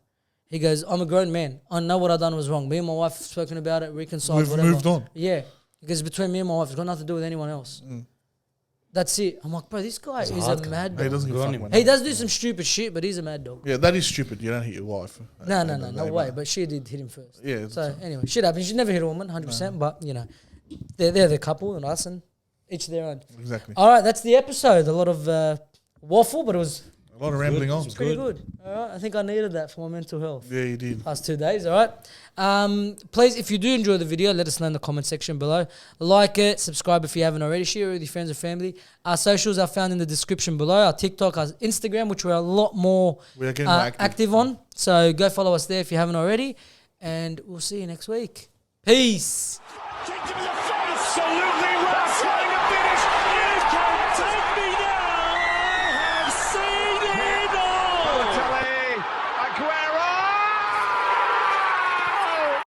S1: He goes, I'm a grown man. I know what I done was wrong. Me and my wife have spoken about it, reconciled,
S2: We've
S1: whatever.
S2: moved on.
S1: Yeah. Because between me and my wife, it's got nothing to do with anyone else. That's it. I'm like, bro, this guy is a
S3: hard guy.
S1: mad
S2: He
S1: dog.
S2: doesn't give
S3: Good
S2: a
S3: on
S2: fuck.
S3: him.
S2: man.
S1: He does do some stupid shit, but he's a mad dog.
S2: Yeah, that is stupid. You don't hit your wife.
S1: No,
S2: At the
S1: no,
S2: end
S1: no,
S2: of
S1: no
S2: the day,
S1: way.
S2: man.
S1: But she did hit him first.
S2: Yeah.
S1: So anyway, shit happens. She's never hit a woman, 100%. But you know, they're the couple and us, and each their own.
S2: Exactly.
S1: All right, that's the episode. A lot of waffle, but it was
S2: A lot of rambling on.
S1: pretty good. All right, I think I needed that for my mental health.
S2: Yeah, you did.
S1: Past 2 days, all right. Please, if you do enjoy the video, let us know in the comment section below. Like it, subscribe if you haven't already, share it with your friends and family. Our socials are found in the description below. Our TikTok, our Instagram, which we're a lot more
S2: We are getting more active.
S1: active on. So go follow us there if you haven't already. And we'll see you next week. Peace.
S5: Absolutely, Ross running a finish. You can take me now.